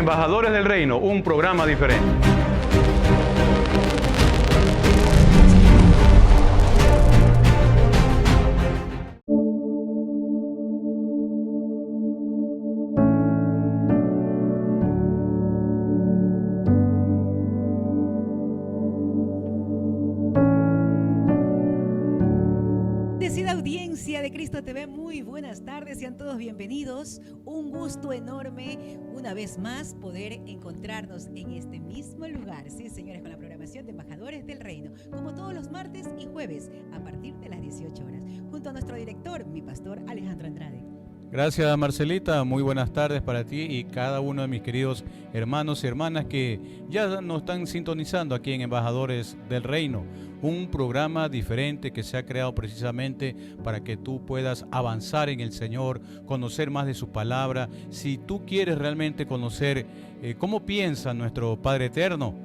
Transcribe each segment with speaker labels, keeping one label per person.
Speaker 1: Embajadores del Reino, un programa diferente.
Speaker 2: Audiencia de Cristo TV, muy buenas tardes, sean todos bienvenidos. Un gusto enorme, una vez más, poder encontrarnos en este mismo lugar, sí, señores, con la programación de Embajadores del Reino, como todos los martes y jueves, a partir de las 18 horas, junto a nuestro director, mi pastor Alejandro Andrade.
Speaker 3: Gracias, Marcelita, muy buenas tardes para ti y cada uno de mis queridos hermanos y hermanas que ya nos están sintonizando aquí en Embajadores del Reino, un programa diferente que se ha creado precisamente para que tú puedas avanzar en el Señor, conocer más de su palabra. Si tú quieres realmente conocer cómo piensa nuestro Padre Eterno,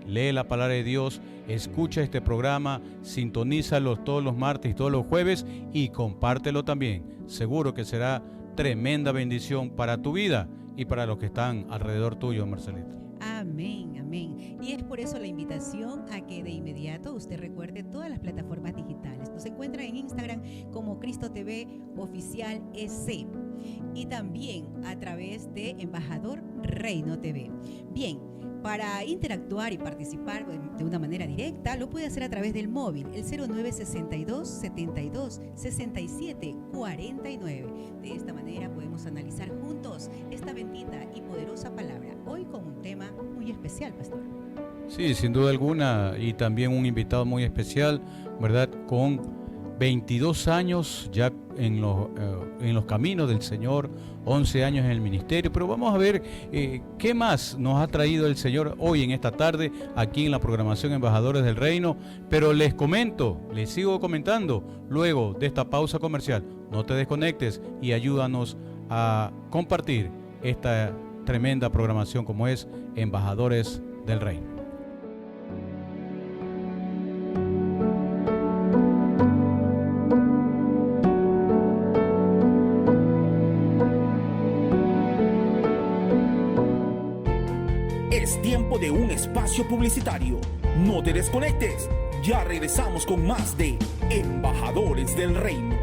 Speaker 3: lee la palabra de Dios, escucha este programa, sintonízalo todos los martes y todos los jueves y compártelo también. Seguro que será tremenda bendición para tu vida y para los que están alrededor tuyo, Marcelita.
Speaker 2: Amén, amén. Y es por eso la invitación a que de inmediato usted recuerde todas las plataformas digitales. Nos encuentra en Instagram como Cristo TV Oficial EC y también a través de Embajador Reino TV. Bien, para interactuar y participar de una manera directa, lo puede hacer a través del móvil, el 0962 72 67 49. De esta manera podemos analizar juntos esta bendita y poderosa palabra, hoy con un tema muy especial, pastor.
Speaker 3: Sí, sin duda alguna, y también un invitado muy especial, ¿verdad? Con 22 años ya en los caminos del Señor, 11 años en el ministerio, pero vamos a ver qué más nos ha traído el Señor hoy en esta tarde aquí en la programación Embajadores del Reino, pero les sigo comentando luego de esta pausa comercial. No te desconectes y ayúdanos a compartir esta tremenda programación como es Embajadores del Reino.
Speaker 4: Es tiempo de un espacio publicitario. No te desconectes. Ya regresamos con más de Embajadores del Reino.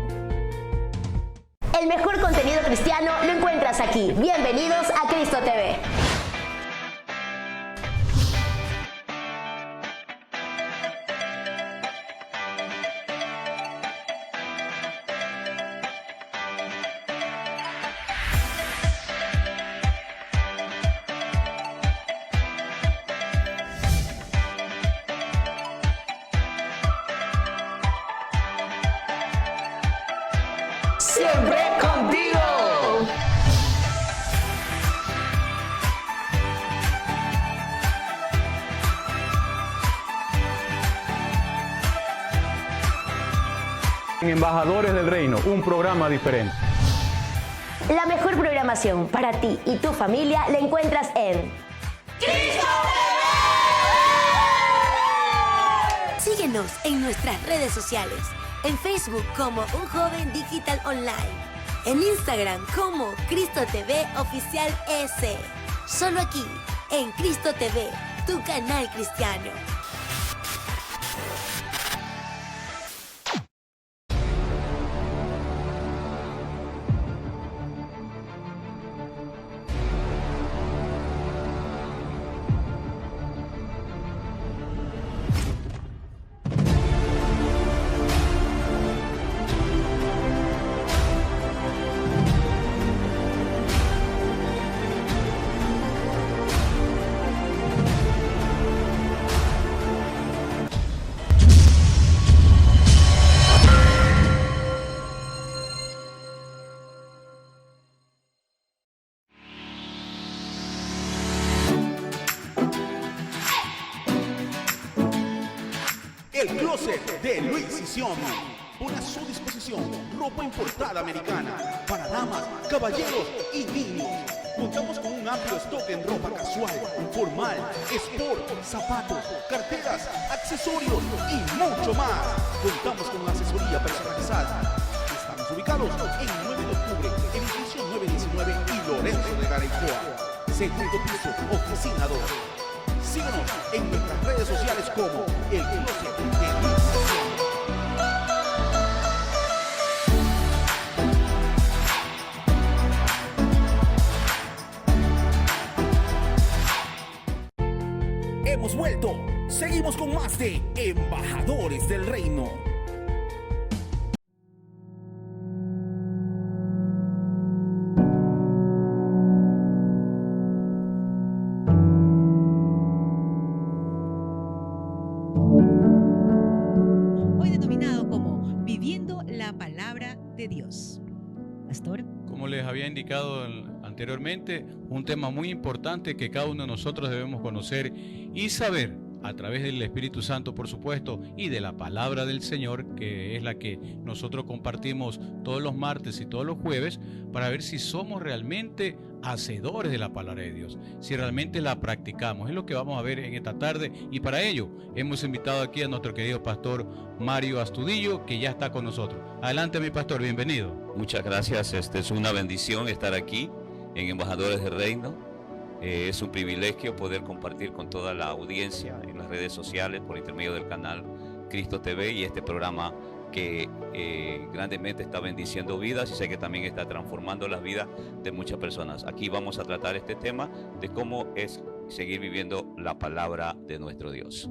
Speaker 5: El mejor contenido cristiano lo encuentras aquí. Bienvenidos a Cristo TV.
Speaker 4: Siempre contigo.
Speaker 1: Embajadores del Reino, un programa diferente.
Speaker 5: La mejor programación para ti y tu familia la encuentras en Cristo TV. Síguenos en nuestras redes sociales. En Facebook como Un Joven Digital Online. En Instagram como Cristo TV Oficial EC. Solo aquí, en Cristo TV, tu canal cristiano.
Speaker 4: El closet de Luis y Sion pone a su disposición ropa importada americana para damas, caballeros y niños. Contamos con un amplio stock en ropa casual, formal, sport, zapatos, carteras, accesorios y mucho más. Contamos con asesoría personalizada. Estamos ubicados en 9 de octubre, edificio 919 y Lorenzo de Garaycoa. segundo piso, oficina 2. Síguenos en nuestras redes sociales como El Closet de Luis Sion. Hemos vuelto. Seguimos con más de Embajadores del Reino.
Speaker 2: Hoy denominado como Viviendo la Palabra de Dios. Pastor.
Speaker 3: Como les había indicado anteriormente, un tema muy importante que cada uno de nosotros debemos conocer y saber a través del Espíritu Santo, por supuesto, y de la palabra del Señor, que es la que nosotros compartimos todos los martes y todos los jueves, para ver si somos realmente hacedores de la palabra de Dios, si realmente la practicamos. Es lo que vamos a ver en esta tarde, y para ello hemos invitado aquí a nuestro querido pastor Mario Astudillo, que ya está con nosotros. Adelante, mi pastor, bienvenido.
Speaker 6: Muchas gracias, es una bendición estar aquí en Embajadores del Reino. Es un privilegio poder compartir con toda la audiencia en las redes sociales por intermedio del canal Cristo TV y este programa que grandemente está bendiciendo vidas y sé que también está transformando las vidas de muchas personas. Aquí vamos a tratar este tema de cómo es seguir viviendo la palabra de nuestro Dios.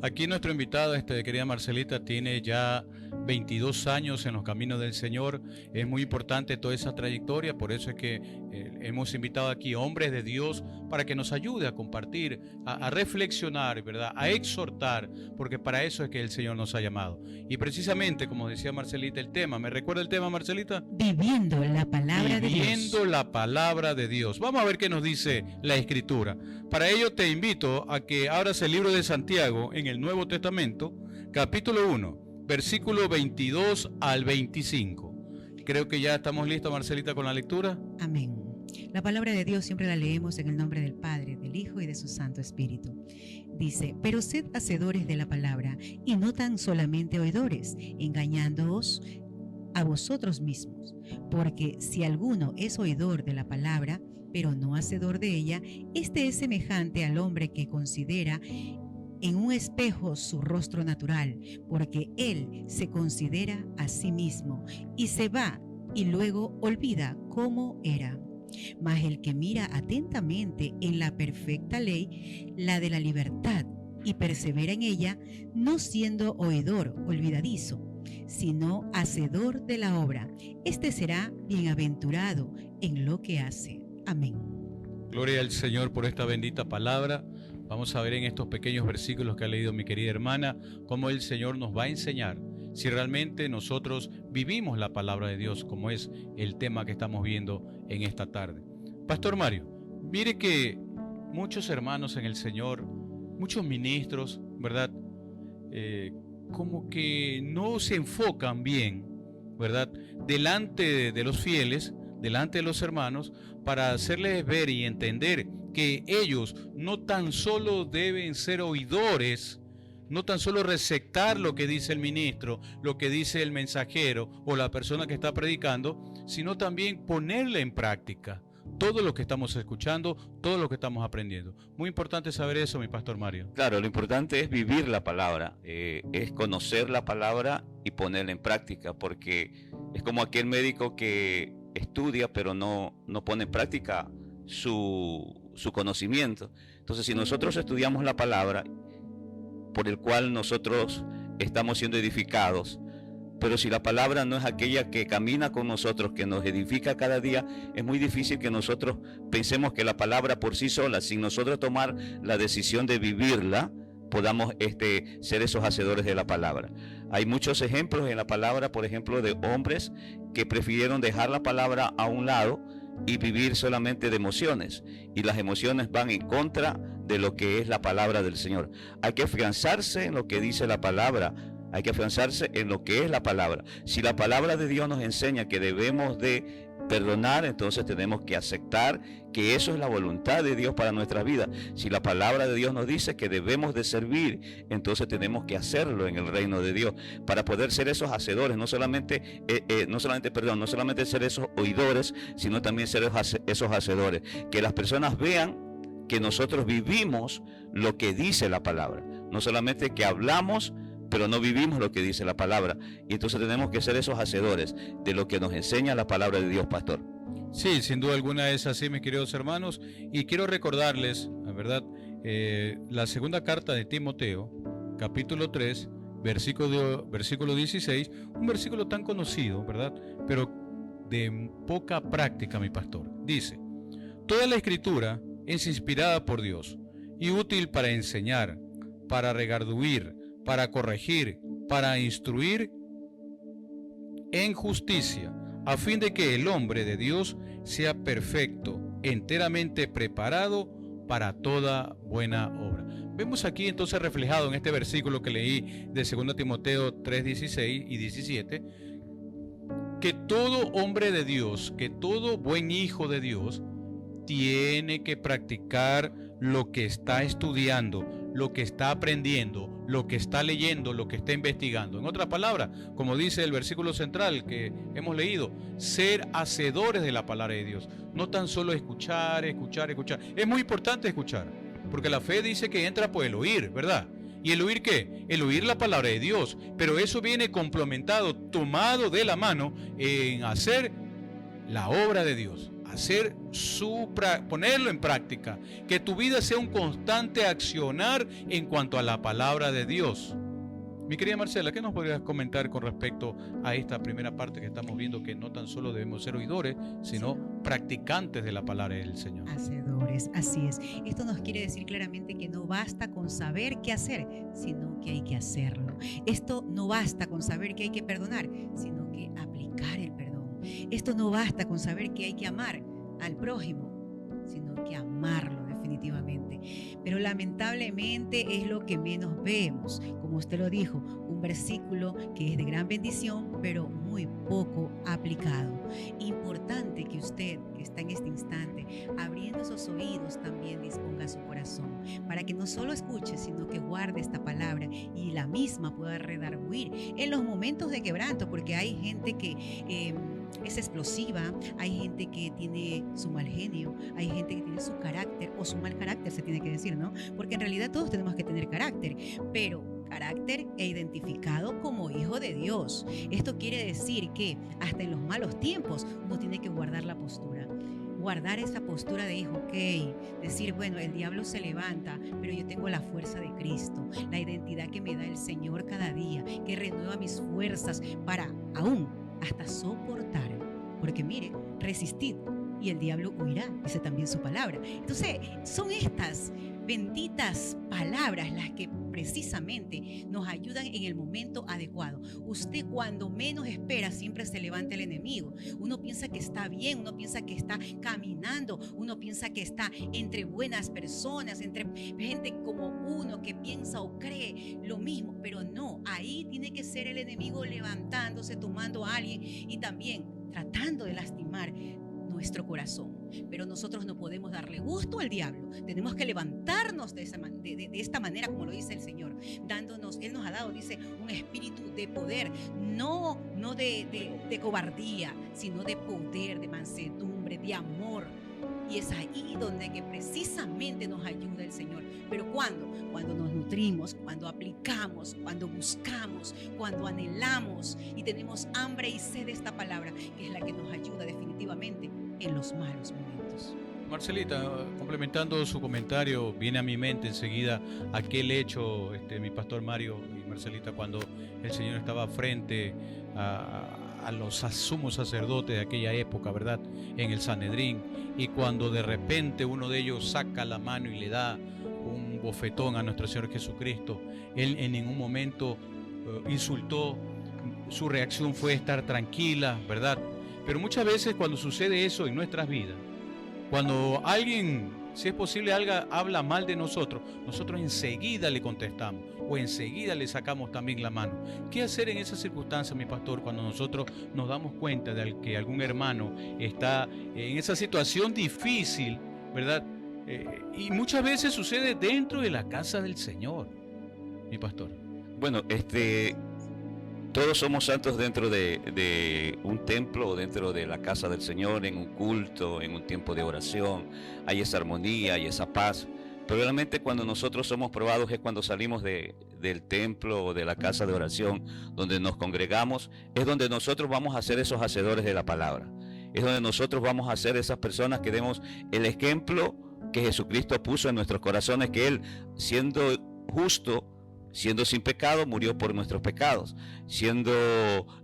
Speaker 3: Aquí nuestro invitado, querida Marcelita, tiene ya 22 años en los caminos del Señor. Es muy importante toda esa trayectoria, por eso es que hemos invitado aquí hombres de Dios para que nos ayude a compartir, a reflexionar, ¿verdad? A exhortar, porque para eso es que el Señor nos ha llamado. Y precisamente, como decía Marcelita, el tema, ¿me recuerda el tema, Marcelita?
Speaker 2: Viviendo la Palabra de Dios.
Speaker 3: Viviendo la Palabra de Dios. Vamos a ver qué nos dice la Escritura. Para ello te invito a que abras el libro de Santiago en el Nuevo Testamento, capítulo 1, versículo 22 al 25. Creo que ya estamos listos, Marcelita, con la lectura.
Speaker 2: Amén. La palabra de Dios siempre la leemos en el nombre del Padre, del Hijo y de su Santo Espíritu. Dice: pero sed hacedores de la palabra y no tan solamente oidores, engañándoos a vosotros mismos. Porque si alguno es oidor de la palabra, pero no hacedor de ella, este es semejante al hombre que considera en un espejo su rostro natural, porque él se considera a sí mismo y se va y luego olvida cómo era. Mas el que mira atentamente en la perfecta ley, la de la libertad, y persevera en ella, no siendo oidor olvidadizo, sino hacedor de la obra, este será bienaventurado en lo que hace. Amén.
Speaker 3: Gloria al Señor por esta bendita palabra. Vamos a ver en estos pequeños versículos que ha leído mi querida hermana, cómo el Señor nos va a enseñar si realmente nosotros vivimos la palabra de Dios, como es el tema que estamos viendo en esta tarde. Pastor Mario, mire que muchos hermanos en el Señor, muchos ministros, ¿verdad? Como que no se enfocan bien, ¿verdad? Delante de los fieles, delante de los hermanos, para hacerles ver y entender que ellos no tan solo deben ser oidores, no tan solo receptar lo que dice el ministro, lo que dice el mensajero o la persona que está predicando, sino también ponerle en práctica todo lo que estamos escuchando, todo lo que estamos aprendiendo. Muy importante saber eso, mi pastor Mario.
Speaker 6: Claro, lo importante es vivir la palabra, es conocer la palabra y ponerla en práctica, porque es como aquel médico que estudia pero no pone en práctica su conocimiento. Entonces, si nosotros estudiamos la palabra por el cual nosotros estamos siendo edificados, pero si la palabra no es aquella que camina con nosotros, que nos edifica cada día, es muy difícil que nosotros pensemos que la palabra por sí sola, sin nosotros tomar la decisión de vivirla, podamos ser esos hacedores de la palabra. Hay muchos ejemplos en la palabra, por ejemplo, de hombres que prefirieron dejar la palabra a un lado y vivir solamente de emociones, y las emociones van en contra de lo que es la palabra del Señor. Hay que afianzarse en lo que dice la palabra, hay que afianzarse en lo que es la palabra. Si la palabra de Dios nos enseña que debemos de perdonar, entonces tenemos que aceptar que eso es la voluntad de Dios para nuestras vidas. Si la palabra de Dios nos dice que debemos de servir, entonces tenemos que hacerlo en el reino de Dios para poder ser esos hacedores, no solamente ser esos oidores, sino también ser esos hacedores, que las personas vean que nosotros vivimos lo que dice la palabra, no solamente que hablamos pero no vivimos lo que dice la palabra. Y entonces tenemos que ser esos hacedores de lo que nos enseña la palabra de Dios, pastor.
Speaker 3: Sí, sin duda alguna es así, mis queridos hermanos. Y quiero recordarles, la verdad, la segunda carta de Timoteo, capítulo 3, versículo 16, un versículo tan conocido, ¿verdad? Pero de poca práctica, mi pastor. Dice: toda la escritura es inspirada por Dios y útil para enseñar, para redarguir, para corregir, para instruir en justicia, a fin de que el hombre de Dios sea perfecto, enteramente preparado para toda buena obra. Vemos aquí entonces reflejado en este versículo que leí de 2 Timoteo 3, 16 y 17, que todo hombre de Dios, que todo buen hijo de Dios, tiene que practicar lo que está estudiando, lo que está aprendiendo, lo que está leyendo, lo que está investigando. En otras palabras, como dice el versículo central que hemos leído, ser hacedores de la palabra de Dios. No tan solo escuchar. Es muy importante escuchar, porque la fe dice que entra por el oír, ¿verdad? ¿Y el oír qué? El oír la palabra de Dios. Pero eso viene complementado, tomado de la mano en hacer la obra de Dios. Ponerlo en práctica, que tu vida sea un constante accionar en cuanto a la palabra de Dios. Mi querida Marcela, ¿qué nos podrías comentar con respecto a esta primera parte que estamos viendo, que no tan solo debemos ser oidores, sino practicantes de la palabra del Señor?
Speaker 2: Hacedores, así es. Esto nos quiere decir claramente que no basta con saber qué hacer, sino que hay que hacerlo. Esto no basta con saber que hay que perdonar, sino que aplicar el perdón. Esto no basta con saber que hay que amar al prójimo, sino que amarlo definitivamente. Pero lamentablemente es lo que menos vemos. Como usted lo dijo, un versículo que es de gran bendición, pero muy poco aplicado. Importante que usted, que está en este instante, abriendo esos oídos, también disponga su corazón, para que no solo escuche, sino que guarde esta palabra y la misma pueda redarguir en los momentos de quebranto, porque hay gente que es explosiva, hay gente que tiene su mal genio, hay gente que tiene su carácter o su mal carácter, se tiene que decir, ¿no? Porque en realidad todos tenemos que tener carácter, pero carácter identificado como hijo de Dios. Esto quiere decir que hasta en los malos tiempos uno tiene que guardar la postura. Guardar esa postura de hijo, decir, bueno, el diablo se levanta, pero yo tengo la fuerza de Cristo, la identidad que me da el Señor cada día, que renueva mis fuerzas para aún hasta soportar, porque mire, resistid y el diablo huirá, dice también su palabra. Entonces, son estas benditas palabras las que precisamente nos ayudan en el momento adecuado. Usted cuando menos espera siempre se levanta el enemigo. Uno piensa que está bien, uno piensa que está caminando, uno piensa que está entre buenas personas, entre gente como uno que piensa o cree lo mismo, pero no, ahí tiene que ser el enemigo levantándose, tomando a alguien y también tratando de lastimar nuestro corazón. Pero nosotros no podemos darle gusto al diablo. Tenemos que levantarnos de esta manera, como lo dice el Señor, dándonos, Él nos ha dado, dice, un espíritu de poder, no de cobardía, sino de poder, de mansedumbre, de amor. Y es ahí donde que precisamente nos ayuda el Señor. Pero ¿cuándo? Cuando nos nutrimos, cuando aplicamos, cuando buscamos, cuando anhelamos y tenemos hambre y sed de esta palabra, que es la que nos ayuda definitivamente en los malos momentos.
Speaker 3: Marcelita, complementando su comentario, viene a mi mente enseguida aquel hecho, mi pastor Mario y Marcelita, cuando el Señor estaba frente a los sumos sacerdotes de aquella época, ¿verdad? En el Sanedrín, y cuando de repente uno de ellos saca la mano y le da un bofetón a nuestro Señor Jesucristo, Él en ningún momento insultó, su reacción fue estar tranquila, ¿verdad? Pero muchas veces cuando sucede eso en nuestras vidas, cuando alguien, si es posible, habla mal de nosotros, nosotros enseguida le contestamos. o enseguida le sacamos también la mano. ¿Qué hacer en esas circunstancias, mi pastor, cuando nosotros nos damos cuenta de que algún hermano está en esa situación difícil, ¿verdad? Y muchas veces sucede dentro de la casa del Señor, mi pastor.
Speaker 6: Bueno, todos somos santos dentro de un templo o dentro de la casa del Señor, en un culto, en un tiempo de oración. Hay esa armonía, hay esa paz. Pero realmente cuando nosotros somos probados es cuando salimos del templo o de la casa de oración, donde nos congregamos, es donde nosotros vamos a ser esos hacedores de la palabra. Es donde nosotros vamos a ser esas personas que demos el ejemplo que Jesucristo puso en nuestros corazones, que Él, siendo justo, siendo sin pecado, murió por nuestros pecados. Siendo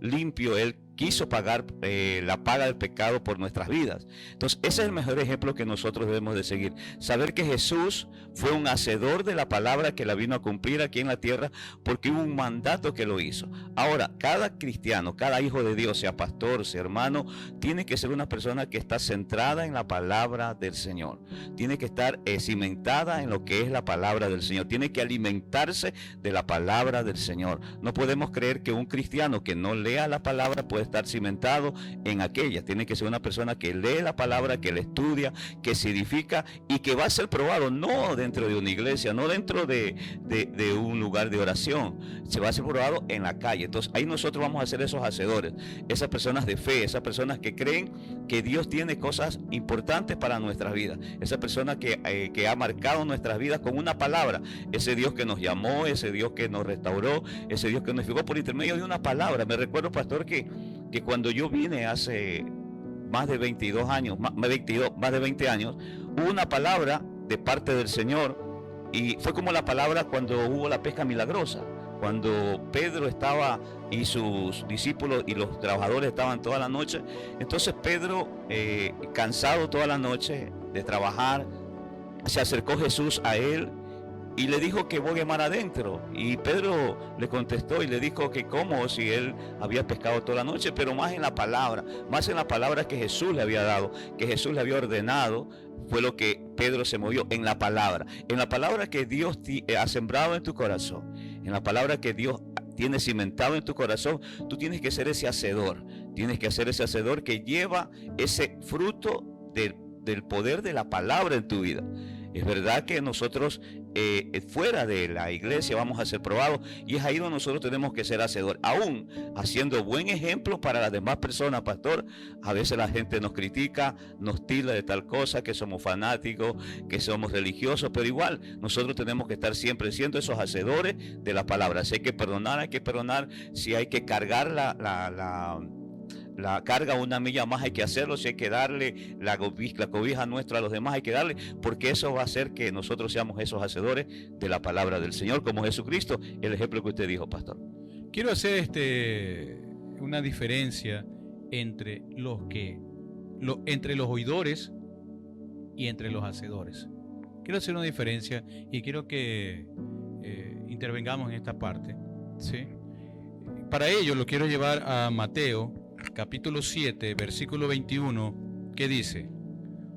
Speaker 6: limpio, Él quiso pagar la paga del pecado por nuestras vidas. Entonces, ese es el mejor ejemplo que nosotros debemos de seguir. Saber que Jesús fue un hacedor de la palabra, que la vino a cumplir aquí en la tierra, porque hubo un mandato que lo hizo. Ahora, cada cristiano, cada hijo de Dios, sea pastor, sea hermano, tiene que ser una persona que está centrada en la palabra del Señor. Tiene que estar cimentada en lo que es la palabra del Señor. Tiene que alimentarse de la palabra del Señor. No podemos creer que un cristiano que no lea la palabra puede estar cimentado en aquella. Tiene que ser una persona que lee la palabra, que la estudia, que se edifica y que va a ser probado, no dentro de una iglesia, no dentro de un lugar de oración. Se va a ser probado en la calle. Entonces ahí nosotros vamos a ser esos hacedores, esas personas de fe, esas personas que creen que Dios tiene cosas importantes para nuestras vidas, esa persona que ha marcado nuestras vidas con una palabra, ese Dios que nos llamó, ese Dios que nos restauró, ese Dios que nos fijó por intermedio de una palabra. Me recuerdo, pastor, que cuando yo vine hace más de 22 años, más de 20 años, hubo una palabra de parte del Señor, y fue como la palabra cuando hubo la pesca milagrosa, cuando Pedro estaba y sus discípulos y los trabajadores estaban toda la noche. Entonces Pedro, cansado toda la noche de trabajar, se acercó Jesús a él y le dijo que bogue mar adentro. Y Pedro le contestó y le dijo que cómo, si él había pescado toda la noche, pero más en la palabra que Jesús le había dado, que Jesús le había ordenado. Fue lo que Pedro se movió en la palabra que Dios ha sembrado en tu corazón, en la palabra que Dios tiene cimentado en tu corazón. Tú tienes que ser ese hacedor, tienes que ser ese hacedor que lleva ese fruto del poder de la palabra en tu vida. Es verdad que nosotros fuera de la iglesia vamos a ser probados, y es ahí donde nosotros tenemos que ser hacedor, aún haciendo buen ejemplo para las demás personas, pastor. A veces la gente nos critica, nos tilda de tal cosa, que somos fanáticos, que somos religiosos, pero igual nosotros tenemos que estar siempre siendo esos hacedores de la palabra. Si hay que perdonar, si hay que cargar la carga una milla más, hay que hacerlo. Si hay que darle la cobija nuestra a los demás, hay que darle, porque eso va a hacer que nosotros seamos esos hacedores de la palabra del Señor, como Jesucristo, el ejemplo que usted dijo, pastor.
Speaker 3: Quiero hacer una diferencia entre entre los oidores y entre los hacedores. Quiero hacer una diferencia y quiero que intervengamos en esta parte, ¿sí? Para ello lo quiero llevar a Mateo capítulo 7, versículo 21, que dice: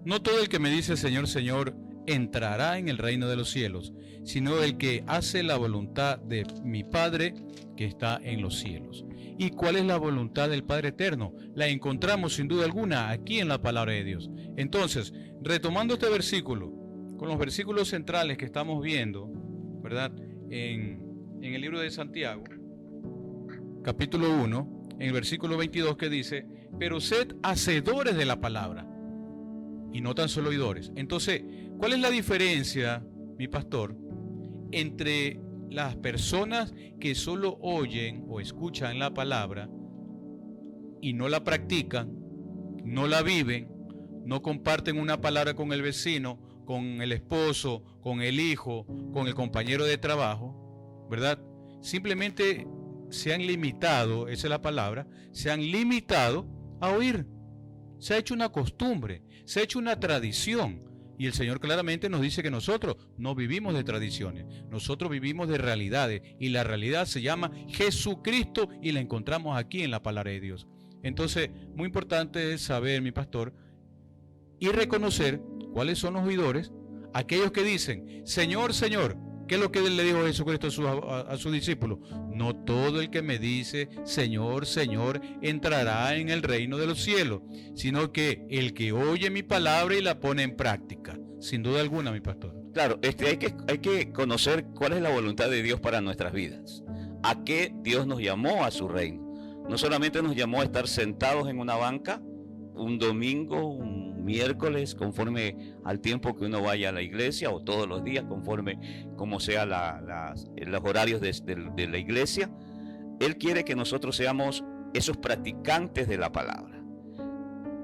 Speaker 3: no todo el que me dice Señor, Señor, entrará en el reino de los cielos, sino el que hace la voluntad de mi Padre que está en los cielos. ¿Y cuál es la voluntad del Padre eterno? La encontramos sin duda alguna aquí en la palabra de Dios. Entonces, retomando este versículo, con los versículos centrales que estamos viendo, ¿verdad? En el libro de Santiago, capítulo 1, en el versículo 22, que dice: pero sed hacedores de la palabra y no tan solo oidores. Entonces, ¿cuál es la diferencia, mi pastor, entre las personas que solo oyen o escuchan la palabra y no la practican, no la viven, no comparten una palabra con el vecino, con el esposo, con el hijo, con el compañero de trabajo, ¿verdad? Simplemente se han limitado, esa es la palabra, se han limitado a oír. Se ha hecho una costumbre, se ha hecho una tradición. Y el Señor claramente nos dice que nosotros no vivimos de tradiciones, nosotros vivimos de realidades. Y la realidad se llama Jesucristo y la encontramos aquí en la palabra de Dios. Entonces, muy importante es saber, mi pastor, y reconocer cuáles son los oidores, aquellos que dicen: Señor, Señor, ¿Qué es lo que le dijo Jesucristo a sus discípulos? No todo el que me dice Señor, Señor entrará en el reino de los cielos, sino que el que oye mi palabra y la pone en práctica. Sin duda alguna, mi pastor.
Speaker 6: Claro, hay que conocer cuál es la voluntad de Dios para nuestras vidas. ¿A qué Dios nos llamó a su reino? No solamente nos llamó a estar sentados en una banca un domingo, un miércoles, conforme al tiempo que uno vaya a la iglesia, o todos los días, conforme como sean los horarios de la iglesia. Él quiere que nosotros seamos esos practicantes de la palabra.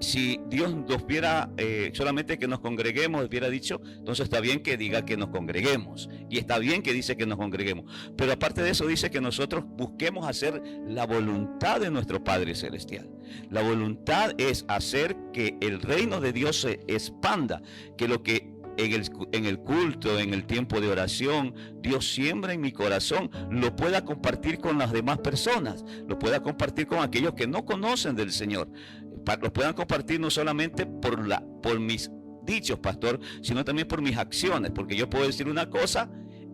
Speaker 6: Si Dios nos viera solamente que nos congreguemos, hubiera dicho, entonces está bien que diga que nos congreguemos, y está bien que dice que nos congreguemos, pero aparte de eso dice que nosotros busquemos hacer la voluntad de nuestro Padre Celestial. La voluntad es hacer que el reino de Dios se expanda, que lo que en el culto, en el tiempo de oración, Dios siembra en mi corazón, lo pueda compartir con las demás personas, lo pueda compartir con aquellos que no conocen del Señor, los puedan compartir no solamente por mis dichos, pastor, sino también por mis acciones, porque yo puedo decir una cosa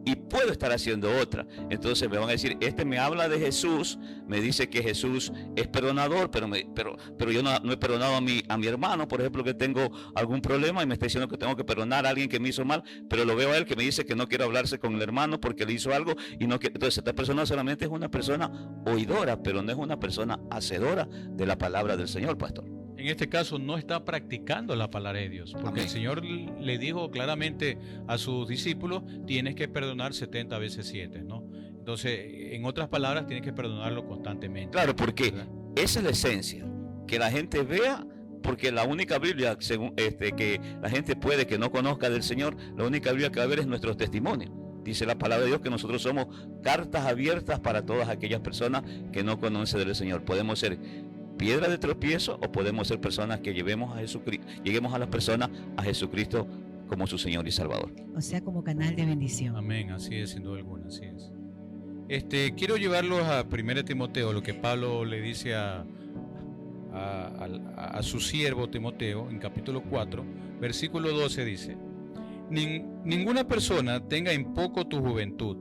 Speaker 6: y puedo estar haciendo otra. Entonces me van a decir, me habla de Jesús, me dice que Jesús es perdonador, pero yo no he perdonado a mi hermano, por ejemplo, que tengo algún problema y me está diciendo que tengo que perdonar a alguien que me hizo mal, pero lo veo a él que me dice que no quiero hablarse con el hermano porque le hizo algo y no quiero. Entonces esta persona solamente es una persona oidora, pero no es una persona hacedora de la palabra del Señor, pastor.
Speaker 3: En este caso no está practicando la palabra de Dios, porque
Speaker 6: Amén.
Speaker 3: el Señor le dijo claramente a sus discípulos, tienes que perdonar 70 veces 7, ¿no? Entonces, en otras palabras, tienes que perdonarlo constantemente.
Speaker 6: Claro, porque
Speaker 3: ¿verdad?
Speaker 6: esa es la esencia, que la gente vea, porque la única Biblia según que la gente puede que no conozca del Señor, la única Biblia que va a ver es nuestro testimonio. Dice la palabra de Dios que nosotros somos cartas abiertas para todas aquellas personas que no conocen del Señor. Podemos ser piedra de tropiezo o podemos ser personas que lleguemos a las personas a Jesucristo como su Señor y Salvador.
Speaker 2: O sea, como canal de bendición.
Speaker 3: Amén, así es, sin duda alguna, así es. Quiero llevarlos a 1 Timoteo, lo que Pablo le dice a su siervo Timoteo, en capítulo 4, versículo 12 dice: ninguna persona tenga en poco tu juventud,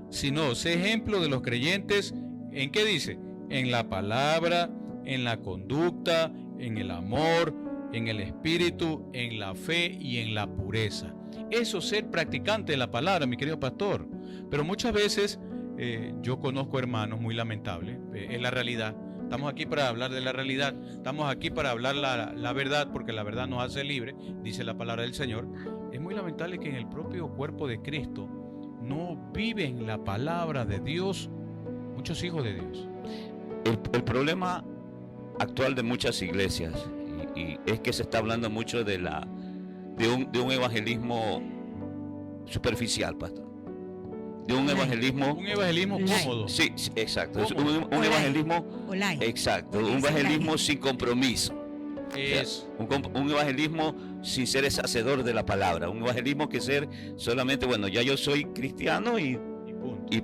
Speaker 3: sino sé ejemplo de los creyentes. ¿En qué dice? En la palabra, en la conducta, en el amor, en el espíritu, en la fe y en la pureza. Eso es ser practicante de la palabra, mi querido pastor. Pero muchas veces yo conozco hermanos, muy lamentables, es la realidad. Estamos aquí para hablar de la realidad, estamos aquí para hablar la verdad, porque la verdad nos hace libre, dice la palabra del Señor. Es muy lamentable que en el propio cuerpo de Cristo no viven la palabra de Dios muchos hijos de Dios.
Speaker 6: El problema actual de muchas iglesias y es que se está hablando mucho de un evangelismo superficial, pastor. De un evangelismo.
Speaker 3: Un evangelismo cómodo.
Speaker 6: Sí, exacto.
Speaker 3: ¿Cómo?
Speaker 6: Un evangelismo.
Speaker 2: Online.
Speaker 6: Exacto.
Speaker 2: Online.
Speaker 6: Un evangelismo sin compromiso.
Speaker 3: Es
Speaker 6: Un evangelismo sin ser ese hacedor de la palabra. Un evangelismo que ser solamente, bueno, ya yo soy cristiano y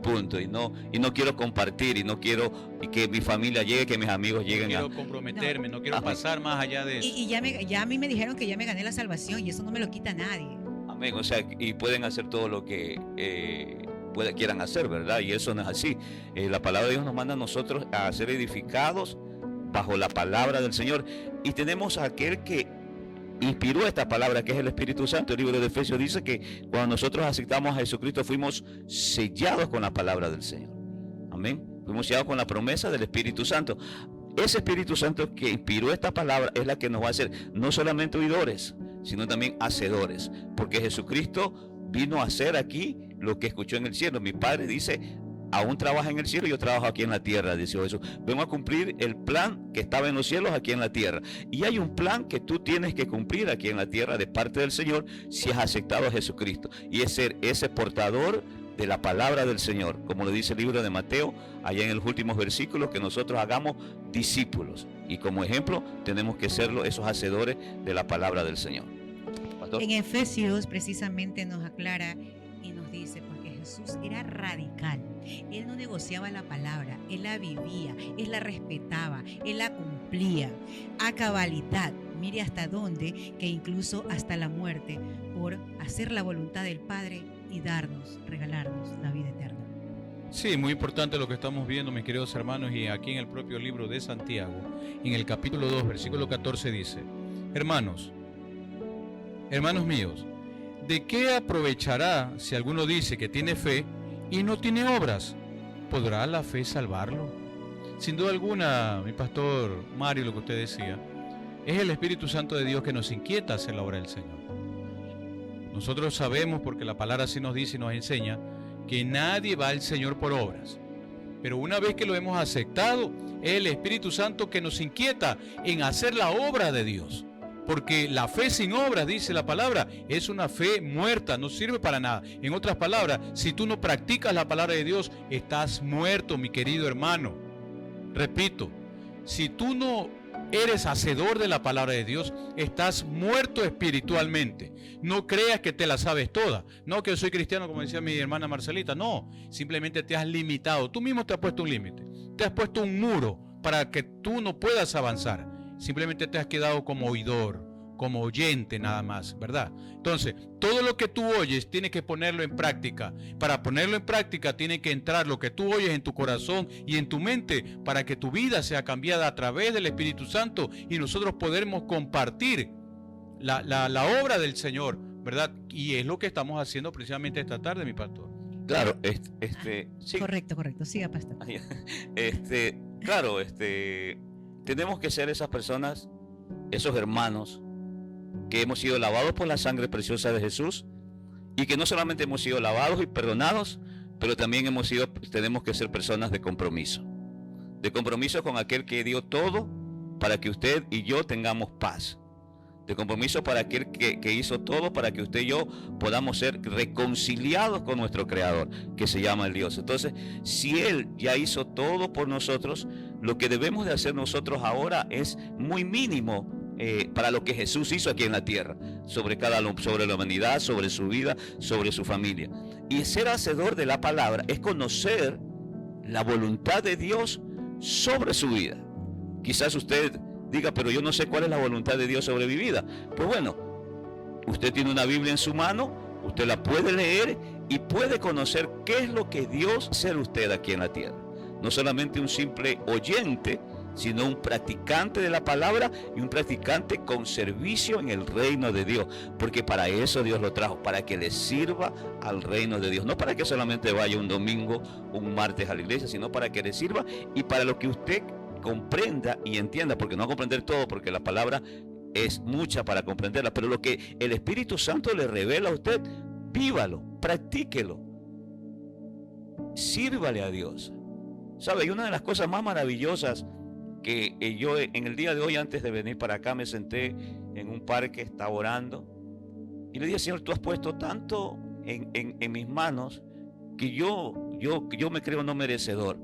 Speaker 6: punto. Y no quiero compartir, y no quiero que mi familia llegue, que mis amigos lleguen.
Speaker 3: No quiero comprometerme, no quiero
Speaker 6: Amén.
Speaker 3: Pasar más allá de eso.
Speaker 2: Y ya a mí me dijeron que ya me gané la salvación y eso no me lo quita nadie.
Speaker 6: Amén. O sea, y pueden hacer todo lo que quieran hacer, ¿verdad? Y eso no es así. La palabra de Dios nos manda a nosotros a ser edificados bajo la palabra del Señor. Y tenemos a aquel que inspiró esta palabra, que es el Espíritu Santo. El libro de Efesios dice que cuando nosotros aceptamos a Jesucristo fuimos sellados con la palabra del Señor. Amén. Fuimos sellados con la promesa del Espíritu Santo. Ese Espíritu Santo que inspiró esta palabra es la que nos va a hacer no solamente oidores, sino también hacedores, porque Jesucristo vino a hacer aquí lo que escuchó en el cielo. Mi Padre dice, aún trabaja en el cielo y yo trabajo aquí en la tierra, dice Jesús. Vengo a cumplir el plan que estaba en los cielos aquí en la tierra. Y hay un plan que tú tienes que cumplir aquí en la tierra de parte del Señor si has aceptado a Jesucristo. Y es ser ese portador de la palabra del Señor, como lo dice el libro de Mateo, allá en los últimos versículos, que nosotros hagamos discípulos. Y como ejemplo tenemos que serlo esos hacedores de la palabra del Señor. Pastor.
Speaker 2: En Efesios precisamente nos aclara y nos dice, porque Jesús era radical. Él no negociaba la palabra, Él la vivía, Él la respetaba, Él la cumplía a cabalidad. Mire hasta dónde, que incluso hasta la muerte, por hacer la voluntad del Padre, y darnos, regalarnos la vida eterna.
Speaker 3: Sí, muy importante lo que estamos viendo, mis queridos hermanos, y aquí en el propio libro de Santiago, en el capítulo 2, versículo 14 dice: hermanos míos, ¿de qué aprovechará si alguno dice que tiene fe y no tiene obras? ¿Podrá la fe salvarlo? Sin duda alguna, mi pastor Mario, lo que usted decía, es el Espíritu Santo de Dios que nos inquieta a hacer la obra del Señor. Nosotros sabemos, porque la palabra así nos dice y nos enseña, que nadie va al Señor por obras. Pero una vez que lo hemos aceptado, es el Espíritu Santo que nos inquieta en hacer la obra de Dios. Porque la fe sin obras, dice la palabra, es una fe muerta, no sirve para nada. En otras palabras, si tú no practicas la palabra de Dios, estás muerto, mi querido hermano. Repito, si tú no eres hacedor de la palabra de Dios, estás muerto espiritualmente. No creas que te la sabes toda. No que yo soy cristiano, como decía mi hermana Marcelita. No, simplemente te has limitado. Tú mismo te has puesto un límite. Te has puesto un muro para que tú no puedas avanzar. Simplemente te has quedado como oidor, como oyente nada más, ¿verdad? Entonces, todo lo que tú oyes tienes que ponerlo en práctica. Para ponerlo en práctica tiene que entrar lo que tú oyes en tu corazón y en tu mente para que tu vida sea cambiada a través del Espíritu Santo y nosotros podemos compartir la obra del Señor, ¿verdad? Y es lo que estamos haciendo precisamente esta tarde, mi pastor.
Speaker 6: Claro, sí.
Speaker 2: Correcto, siga, pastor.
Speaker 6: Claro, tenemos que ser esas personas, esos hermanos que hemos sido lavados por la sangre preciosa de Jesús y que no solamente hemos sido lavados y perdonados, pero también tenemos que ser personas de compromiso con aquel que dio todo para que usted y yo tengamos paz, de compromiso para aquel que hizo todo para que usted y yo podamos ser reconciliados con nuestro Creador, que se llama el Dios. Entonces, si Él ya hizo todo por nosotros, lo que debemos de hacer nosotros ahora es muy mínimo para lo que Jesús hizo aquí en la tierra, sobre la humanidad, sobre su vida, sobre su familia. Y ser hacedor de la palabra es conocer la voluntad de Dios sobre su vida. Quizás usted diga, pero yo no sé cuál es la voluntad de Dios sobre mi vida. Pues bueno, usted tiene una Biblia en su mano, usted la puede leer y puede conocer qué es lo que Dios va a hacer usted aquí en la tierra. No solamente un simple oyente, sino un practicante de la palabra y un practicante con servicio en el reino de Dios, porque para eso Dios lo trajo, para que le sirva al reino de Dios, no para que solamente vaya un domingo, un martes a la iglesia, sino para que le sirva y para lo que usted comprenda y entienda, porque no va a comprender todo, porque la palabra es mucha para comprenderla, pero lo que el Espíritu Santo le revela a usted, vívalo, practíquelo, sírvale a Dios. ¿Sabe? Y una de las cosas más maravillosas que yo en el día de hoy, antes de venir para acá, me senté en un parque, estaba orando y le dije, Señor, tú has puesto tanto en mis manos que yo me creo no merecedor,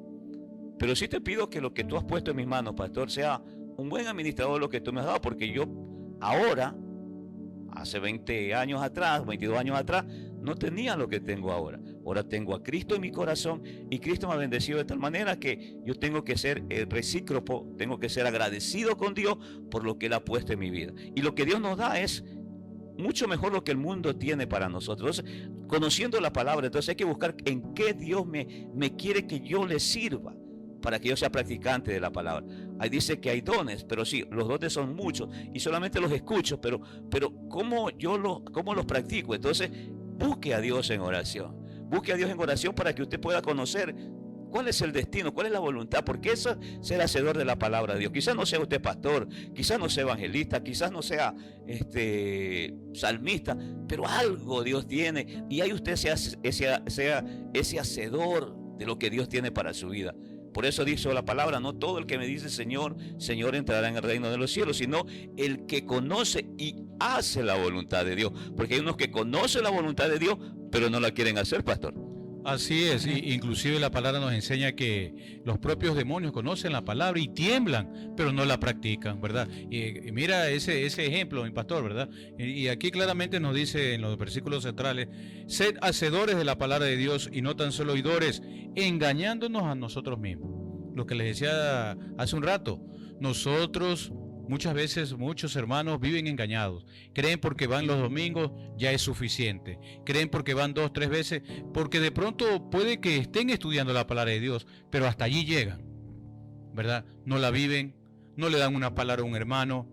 Speaker 6: pero sí te pido que lo que tú has puesto en mis manos, pastor, sea un buen administrador de lo que tú me has dado, porque yo ahora, hace 20 años atrás, 22 años atrás, no tenía lo que tengo ahora. Ahora tengo a Cristo en mi corazón y Cristo me ha bendecido de tal manera que yo tengo que ser recíproco, tengo que ser agradecido con Dios por lo que Él ha puesto en mi vida. Y lo que Dios nos da es mucho mejor lo que el mundo tiene para nosotros. Entonces, conociendo la palabra, entonces hay que buscar en qué Dios me quiere que yo le sirva, para que yo sea practicante de la palabra. Ahí dice que hay dones, pero sí, los dones son muchos y solamente los escucho, pero ¿cómo los practico? Entonces, busque a Dios en oración. Busque a Dios en oración para que usted pueda conocer cuál es el destino, cuál es la voluntad, porque eso es ser hacedor de la palabra de Dios. Quizás no sea usted pastor, quizás no sea evangelista, quizás no sea salmista, pero algo Dios tiene y ahí usted sea ese hacedor de lo que Dios tiene para su vida. Por eso dice la palabra, no todo el que me dice Señor, Señor entrará en el reino de los cielos, sino el que conoce y hace la voluntad de Dios. Porque hay unos que conocen la voluntad de Dios, pero no la quieren hacer, pastor.
Speaker 3: Así es, inclusive la palabra nos enseña que los propios demonios conocen la palabra y tiemblan, pero no la practican, ¿verdad? Y mira ese ejemplo, mi pastor, ¿verdad? Y aquí claramente nos dice en los versículos centrales, sed hacedores de la palabra de Dios y no tan solo oidores, engañándonos a nosotros mismos. Lo que les decía hace un rato, nosotros Muchas veces muchos hermanos viven engañados. Creen porque van los domingos ya es suficiente. Creen porque van 2, 3 veces, porque de pronto puede que estén estudiando la palabra de Dios, pero hasta allí llegan, ¿verdad? No la viven, no le dan una palabra a un hermano,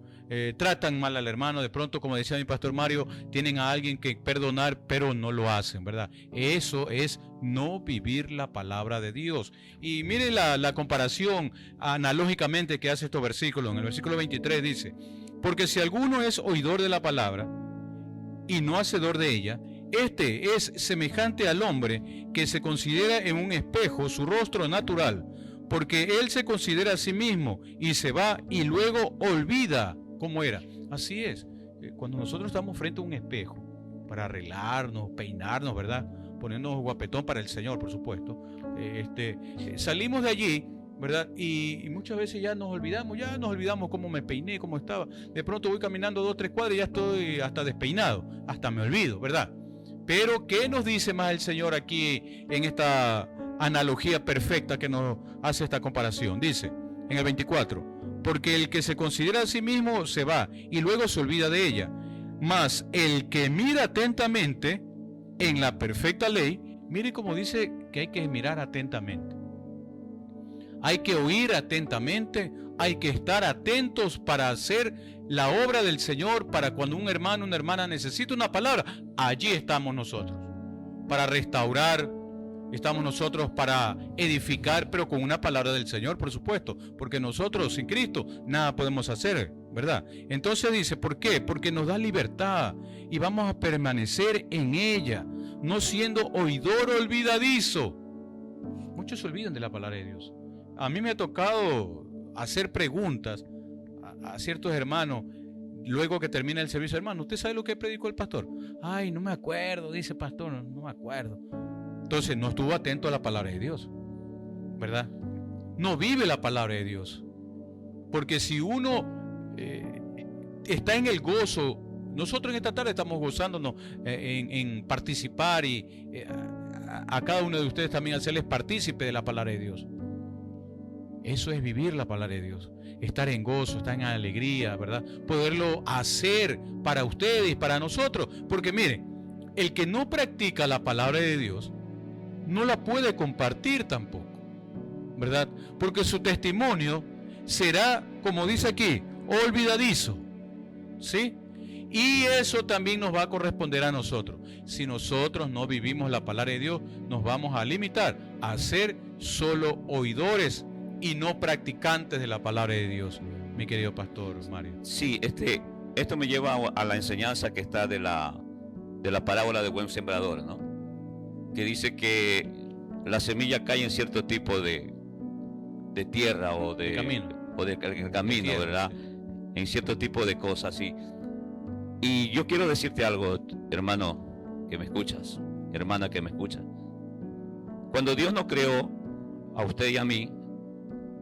Speaker 3: tratan mal al hermano. De pronto, como decía mi pastor Mario, tienen a alguien que perdonar, pero no lo hacen, ¿verdad? Eso es no vivir la palabra de Dios. Y mire la comparación analógicamente que hace estos versículos. En el versículo 23 dice: porque si alguno es oidor de la palabra y no hacedor de ella, este es semejante al hombre que se considera en un espejo su rostro natural, porque él se considera a sí mismo y se va y luego olvida cómo era. Así es, cuando nosotros estamos frente a un espejo para arreglarnos, peinarnos, ¿verdad? Ponernos guapetón para el Señor, por supuesto. Salimos de allí, ¿verdad? Y muchas veces ya nos olvidamos cómo me peiné, cómo estaba. De pronto voy caminando 2, 3 cuadras y ya estoy hasta despeinado, hasta me olvido, ¿verdad? Pero ¿qué nos dice más el Señor aquí en esta analogía perfecta que nos hace esta comparación? Dice en el 24: porque el que se considera a sí mismo se va y luego se olvida de ella, mas el que mira atentamente en la perfecta ley, mire cómo dice que hay que mirar atentamente, hay que oír atentamente, hay que estar atentos para hacer la obra del Señor. Para cuando un hermano, una hermana necesita una palabra, allí estamos nosotros para restaurar. Estamos nosotros para edificar, pero con una palabra del Señor, por supuesto, porque nosotros sin Cristo nada podemos hacer, ¿verdad? Entonces dice, ¿por qué? Porque nos da libertad y vamos a permanecer en ella, no siendo oidor olvidadizo. Muchos se olvidan de la palabra de Dios. A mí me ha tocado hacer preguntas a ciertos hermanos luego que termina el servicio. Hermano, ¿usted sabe lo que predicó el pastor? Ay, no me acuerdo, dice pastor, no me acuerdo. Entonces no estuvo atento a la palabra de Dios, ¿verdad? No vive la palabra de Dios. Porque si uno está en el gozo, nosotros en esta tarde estamos gozándonos en participar y a cada uno de ustedes también hacerles partícipe de la palabra de Dios. Eso es vivir la palabra de Dios, estar en gozo, estar en alegría, ¿verdad? Poderlo hacer para ustedes, para nosotros. Porque miren, el que no practica la palabra de Dios no la puede compartir tampoco, ¿verdad? Porque su testimonio será, como dice aquí, olvidadizo, ¿sí? Y eso también nos va a corresponder a nosotros. Si nosotros no vivimos la palabra de Dios, nos vamos a limitar a ser solo oidores y no practicantes de la palabra de Dios, mi querido pastor Mario.
Speaker 6: Sí, esto me lleva a la enseñanza que está de la parábola del buen sembrador, ¿no? Que dice que la semilla cae en cierto tipo de tierra o de camino, ¿verdad? En cierto tipo de cosas, sí. Y yo quiero decirte algo, hermano que me escuchas, hermana que me escucha. Cuando Dios nos creó a usted y a mí,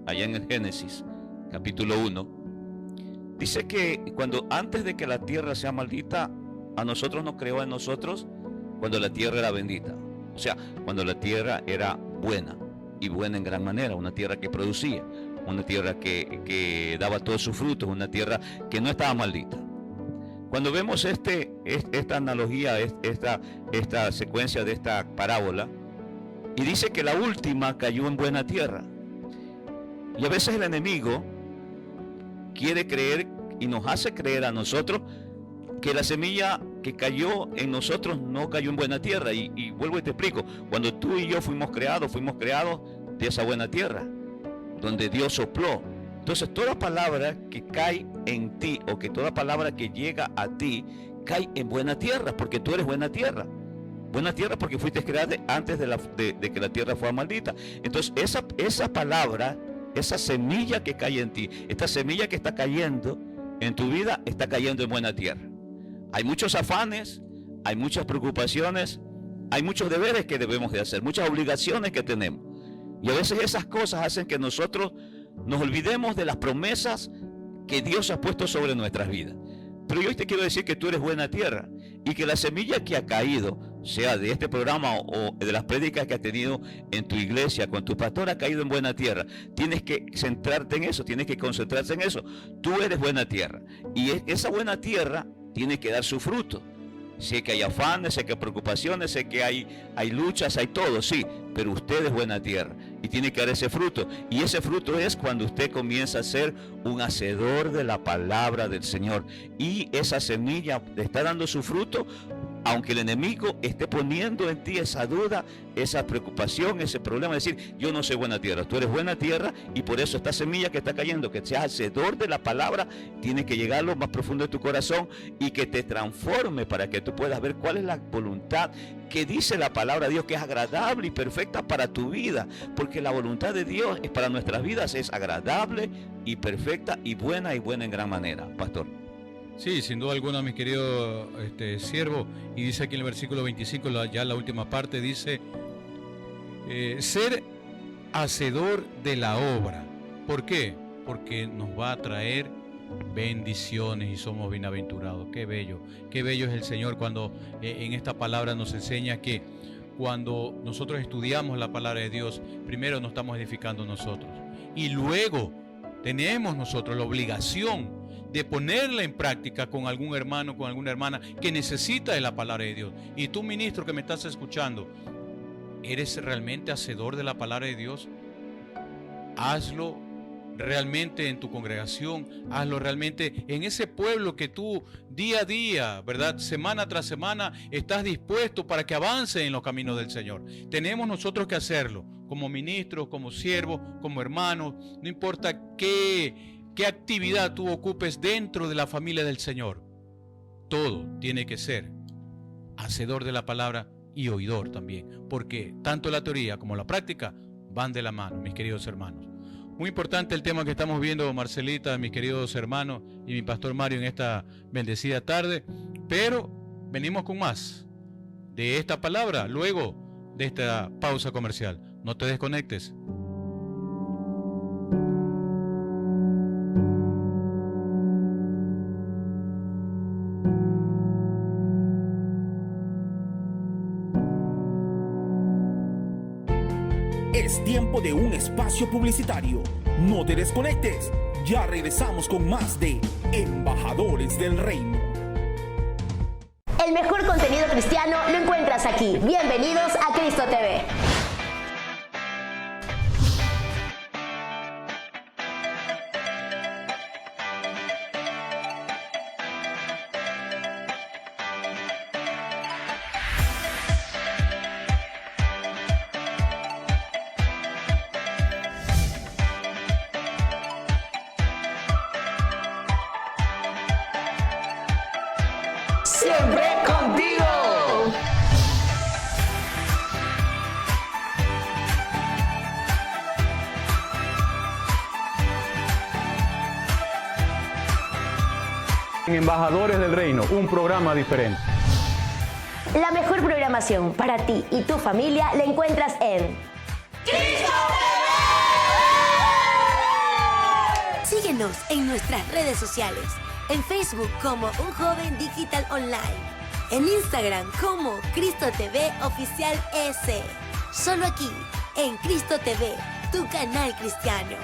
Speaker 6: allá en el Génesis, capítulo 1, dice que antes de que la tierra sea maldita, a nosotros nos creó a nosotros cuando la tierra era bendita. O sea, cuando la tierra era buena, y buena en gran manera, una tierra que producía, una tierra que daba todos sus frutos, una tierra que no estaba maldita. Cuando vemos esta analogía, esta secuencia de esta parábola, y dice que la última cayó en buena tierra. Y a veces el enemigo quiere creer y nos hace creer a nosotros que la semilla que cayó en nosotros no cayó en buena tierra. Y vuelvo y te explico, cuando tú y yo fuimos creados de esa buena tierra, donde Dios sopló. Entonces toda palabra que cae en ti, o que toda palabra que llega a ti, cae en buena tierra, porque tú eres buena tierra. Buena tierra porque fuiste creada antes de que la tierra fuera maldita. Entonces esa palabra, esa semilla que cae en ti, esta semilla que está cayendo en tu vida, está cayendo en buena tierra. Hay muchos afanes, hay muchas preocupaciones, hay muchos deberes que debemos de hacer, muchas obligaciones que tenemos. Y a veces esas cosas hacen que nosotros nos olvidemos de las promesas que Dios ha puesto sobre nuestras vidas. Pero yo hoy te quiero decir que tú eres buena tierra y que la semilla que ha caído sea de este programa o de las prédicas que has tenido en tu iglesia, con tu pastor, ha caído en buena tierra. Tienes que centrarte en eso, tienes que concentrarse en eso. Tú eres buena tierra y esa buena tierra tiene que dar su fruto. Sé que hay afanes, sé que hay preocupaciones, sé que hay luchas, hay todo, sí, pero usted es buena tierra y tiene que dar ese fruto. Y ese fruto es cuando usted comienza a ser un hacedor de la palabra del Señor. Y esa semilla está dando su fruto, aunque el enemigo esté poniendo en ti esa duda, esa preocupación, ese problema, de decir, yo no soy buena tierra. Tú eres buena tierra y por eso esta semilla que está cayendo, que seas hacedor de la palabra, tiene que llegar a lo más profundo de tu corazón y que te transforme para que tú puedas ver cuál es la voluntad que dice la palabra de Dios, que es agradable y perfecta para tu vida, porque la voluntad de Dios es para nuestras vidas, es agradable y perfecta y buena en gran manera, pastor.
Speaker 3: Sí, sin duda alguna, mi querido siervo, y dice aquí en el versículo 25, ya la última parte, dice, ser hacedor de la obra. ¿Por qué? Porque nos va a traer bendiciones y somos bienaventurados. Qué bello es el Señor cuando en esta palabra nos enseña que cuando nosotros estudiamos la palabra de Dios, primero nos estamos edificando nosotros y luego tenemos nosotros la obligación de ponerla en práctica con algún hermano, con alguna hermana que necesita de la palabra de Dios. Y tú, ministro que me estás escuchando, ¿eres realmente hacedor de la palabra de Dios? Hazlo realmente en tu congregación, hazlo realmente en ese pueblo que tú día a día, ¿verdad? Semana tras semana estás dispuesto para que avance en los caminos del Señor. Tenemos nosotros que hacerlo como ministros, como siervos, como hermanos, no importa qué actividad tú ocupes dentro de la familia del Señor. Todo tiene que ser hacedor de la palabra y oidor también, porque tanto la teoría como la práctica van de la mano, mis queridos hermanos. Muy importante el tema que estamos viendo, Marcelita, mis queridos hermanos y mi pastor Mario en esta bendecida tarde, pero venimos con más de esta palabra luego de esta pausa comercial. No te desconectes.
Speaker 4: Es tiempo de un espacio publicitario. No te desconectes. Ya regresamos con más de Embajadores del Reino.
Speaker 5: El mejor contenido cristiano lo encuentras aquí. Bienvenidos a Cristo TV.
Speaker 7: Siempre contigo.
Speaker 1: Embajadores del Reino, un programa diferente.
Speaker 5: La mejor programación para ti y tu familia la encuentras en Cristo TV. Síguenos en nuestras redes sociales. En Facebook como Un Joven Digital Online. En Instagram como Cristo TV Oficial S. Solo aquí, en Cristo TV, tu canal cristiano.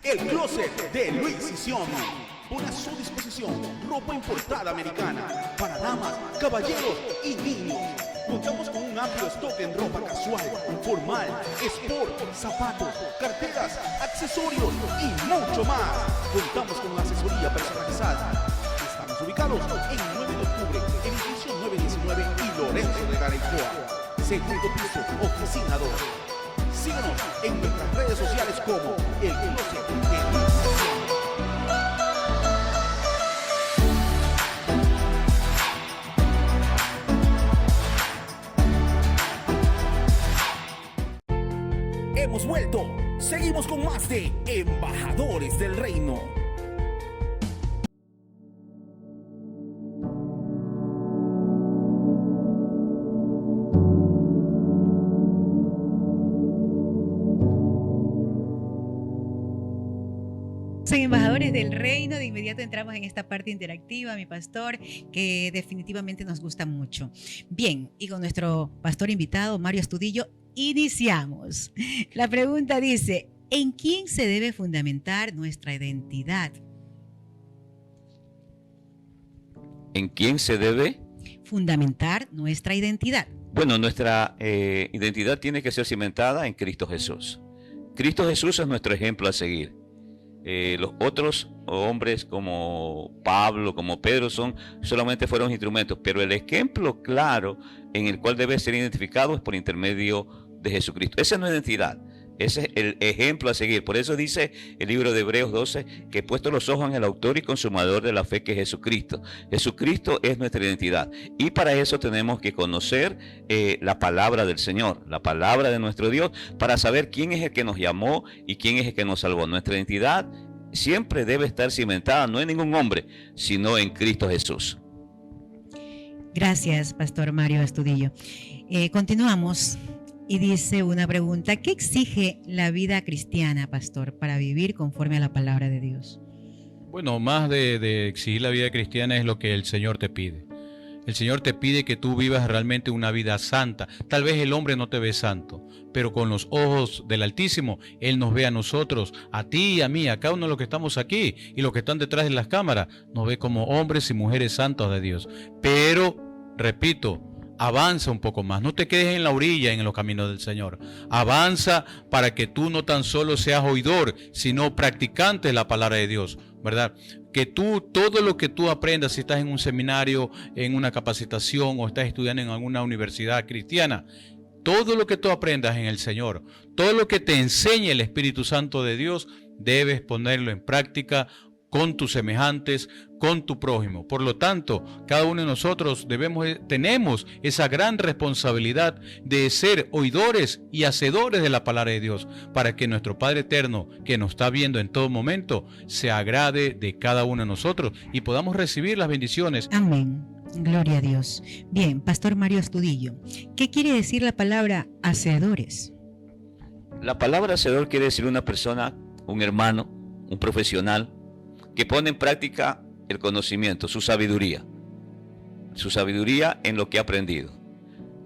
Speaker 4: El closet de Luis Sisión pone a su disposición ropa importada americana para damas, caballeros y niños. Contamos con un amplio stock en ropa casual, formal, sport, zapatos, carteras, accesorios y mucho más. Contamos con asesoría personalizada. Estamos ubicados en 9 de octubre, edificio 919 Caraicoa, segundo piso, oficina 2. Síguenos en nuestras redes sociales como El Closet de Luis Sion. Hemos vuelto. Seguimos con más de Embajadores del Reino.
Speaker 2: En Embajadores del Reino, de inmediato entramos en esta parte interactiva, mi pastor, que definitivamente nos gusta mucho. Bien, y con nuestro pastor invitado, Mario Astudillo, iniciamos. La pregunta dice, ¿en quién se debe fundamentar nuestra identidad?
Speaker 6: ¿En quién se debe
Speaker 2: fundamentar nuestra identidad?
Speaker 6: Bueno, nuestra identidad tiene que ser cimentada en Cristo Jesús. Cristo Jesús es nuestro ejemplo a seguir. Los otros hombres como Pablo, como Pedro, solamente fueron instrumentos, pero el ejemplo claro en el cual debe ser identificado es por intermedio de Jesucristo. Esa es nuestra identidad, ese es el ejemplo a seguir. Por eso dice el libro de Hebreos 12 que he puesto los ojos en el autor y consumador de la fe, que es Jesucristo. Jesucristo es nuestra identidad, y para eso tenemos que conocer la palabra del Señor, la palabra de nuestro Dios, para saber quién es el que nos llamó y quién es el que nos salvó. Nuestra identidad siempre debe estar cimentada no en ningún hombre, sino en Cristo Jesús.
Speaker 2: Gracias, Pastor Mario Astudillo. Continuamos. Y dice una pregunta, ¿qué exige la vida cristiana, pastor, para vivir conforme a la palabra de Dios?
Speaker 3: Bueno, más de exigir la vida cristiana es lo que el Señor te pide. El Señor te pide que tú vivas realmente una vida santa. Tal vez el hombre no te ve santo, pero con los ojos del Altísimo, Él nos ve a nosotros, a ti y a mí, a cada uno de los que estamos aquí y los que están detrás de las cámaras, nos ve como hombres y mujeres santos de Dios. Pero, repito, avanza un poco más, no te quedes en la orilla en los caminos del Señor. Avanza para que tú no tan solo seas oidor, sino practicante de la palabra de Dios, ¿verdad? Que tú, todo lo que tú aprendas, si estás en un seminario, en una capacitación o estás estudiando en alguna universidad cristiana, todo lo que tú aprendas en el Señor, todo lo que te enseñe el Espíritu Santo de Dios, debes ponerlo en práctica con tus semejantes, con tu prójimo. Por lo tanto, cada uno de nosotros tenemos esa gran responsabilidad de ser oidores y hacedores de la palabra de Dios, para que nuestro Padre Eterno, que nos está viendo en todo momento, se agrade de cada uno de nosotros y podamos recibir las bendiciones.
Speaker 2: Amén. Gloria a Dios. Bien, Pastor Mario Astudillo, ¿qué quiere decir la palabra hacedores?
Speaker 6: La palabra hacedor quiere decir una persona, un hermano, un profesional, que pone en práctica el conocimiento, su sabiduría en lo que ha aprendido.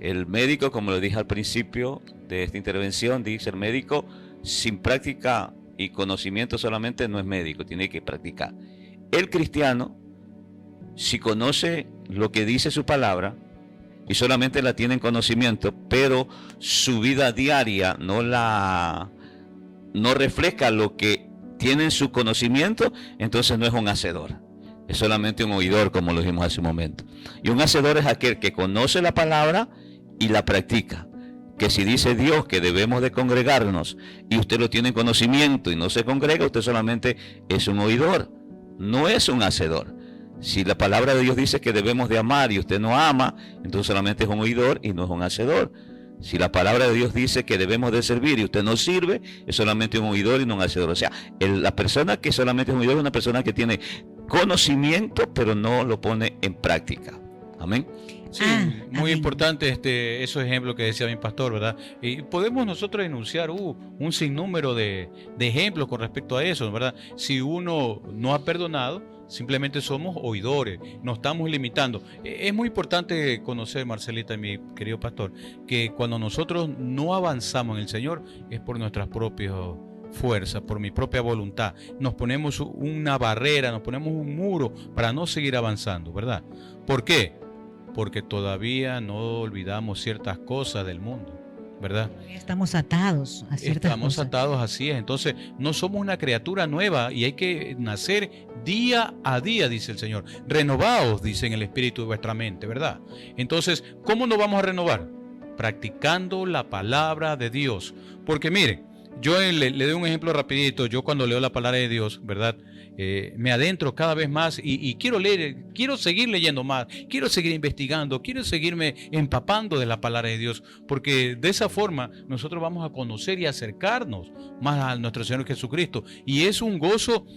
Speaker 6: El médico, como lo dije al principio de esta intervención, dice el médico, sin práctica y conocimiento solamente no es médico, tiene que practicar. El cristiano, si conoce lo que dice su palabra y solamente la tiene en conocimiento, pero su vida diaria no refleja lo que tiene en su conocimiento, entonces no es un hacedor, es solamente un oidor, como lo dijimos hace un momento. Y un hacedor es aquel que conoce la palabra y la practica. Que si dice Dios que debemos de congregarnos y usted lo tiene en conocimiento y no se congrega, usted solamente es un oidor, no es un hacedor. Si la palabra de Dios dice que debemos de amar y usted no ama, entonces solamente es un oidor y no es un hacedor. Si la palabra de Dios dice que debemos de servir y usted no sirve, es solamente un oidor y no un hacedor. O sea, la persona que solamente es un oidor es una persona que tiene conocimiento, pero no lo pone en práctica. Amén.
Speaker 3: Sí, muy importante esos ejemplos que decía mi pastor, ¿verdad? Y podemos nosotros enunciar un sinnúmero de ejemplos con respecto a eso, ¿verdad? Si uno no ha perdonado, simplemente somos oidores, nos estamos limitando. Es muy importante conocer, Marcelita y mi querido pastor, que cuando nosotros no avanzamos en el Señor es por nuestras propias fuerzas, por mi propia voluntad. Nos ponemos una barrera, nos ponemos un muro para no seguir avanzando, ¿verdad? ¿Por qué? Porque todavía no olvidamos ciertas cosas del mundo, ¿verdad?
Speaker 2: Estamos atados a ciertas cosas.
Speaker 3: Estamos atados, así es. Entonces, no somos una criatura nueva y hay que nacer día a día, dice el Señor. Renovaos, dice en el espíritu de vuestra mente, ¿verdad? Entonces, ¿cómo nos vamos a renovar? Practicando la palabra de Dios. Porque miren, yo le doy un ejemplo rapidito. Yo cuando leo la palabra de Dios, ¿verdad? Me adentro cada vez más y quiero leer, quiero seguir leyendo más, quiero seguir investigando, quiero seguirme empapando de la palabra de Dios, porque de esa forma nosotros vamos a conocer y acercarnos más a nuestro Señor Jesucristo. Y es un gozo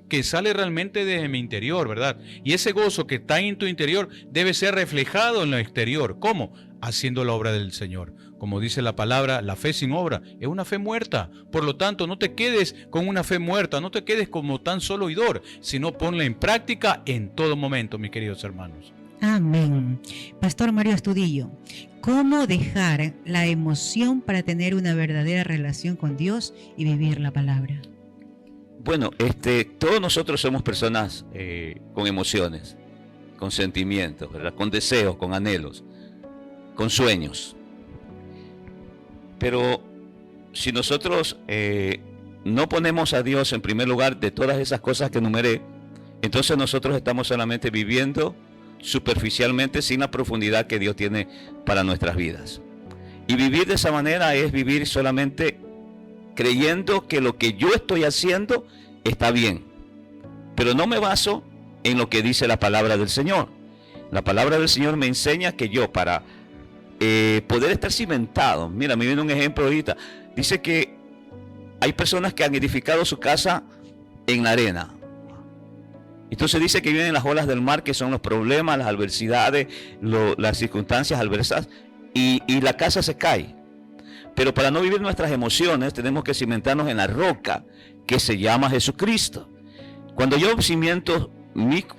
Speaker 3: que sale realmente desde mi interior, ¿verdad? Y ese gozo que está en tu interior debe ser reflejado en lo exterior. ¿Cómo? Haciendo la obra del Señor. Como dice la palabra, la fe sin obra es una fe muerta. Por lo tanto, no te quedes con una fe muerta, no te quedes como tan solo oidor, sino ponla en práctica en todo momento, mis queridos hermanos.
Speaker 2: Amén. Pastor Mario Astudillo, ¿cómo dejar la emoción para tener una verdadera relación con Dios y vivir la palabra?
Speaker 6: Bueno, todos nosotros somos personas con emociones, con sentimientos, ¿verdad? Con deseos, con anhelos, con sueños. Pero si nosotros no ponemos a Dios en primer lugar de todas esas cosas que enumeré, entonces nosotros estamos solamente viviendo superficialmente sin la profundidad que Dios tiene para nuestras vidas. Y vivir de esa manera es vivir solamente creyendo que lo que yo estoy haciendo está bien. Pero no me baso en lo que dice la palabra del Señor. La palabra del Señor me enseña que yo para poder estar cimentado, mira, me viene un ejemplo ahorita, dice que hay personas que han edificado su casa en la arena. Entonces dice que vienen las olas del mar, que son los problemas, las adversidades, las circunstancias adversas, y la casa se cae. Pero para no vivir nuestras emociones tenemos que cimentarnos en la roca que se llama Jesucristo. Cuando yo cimiento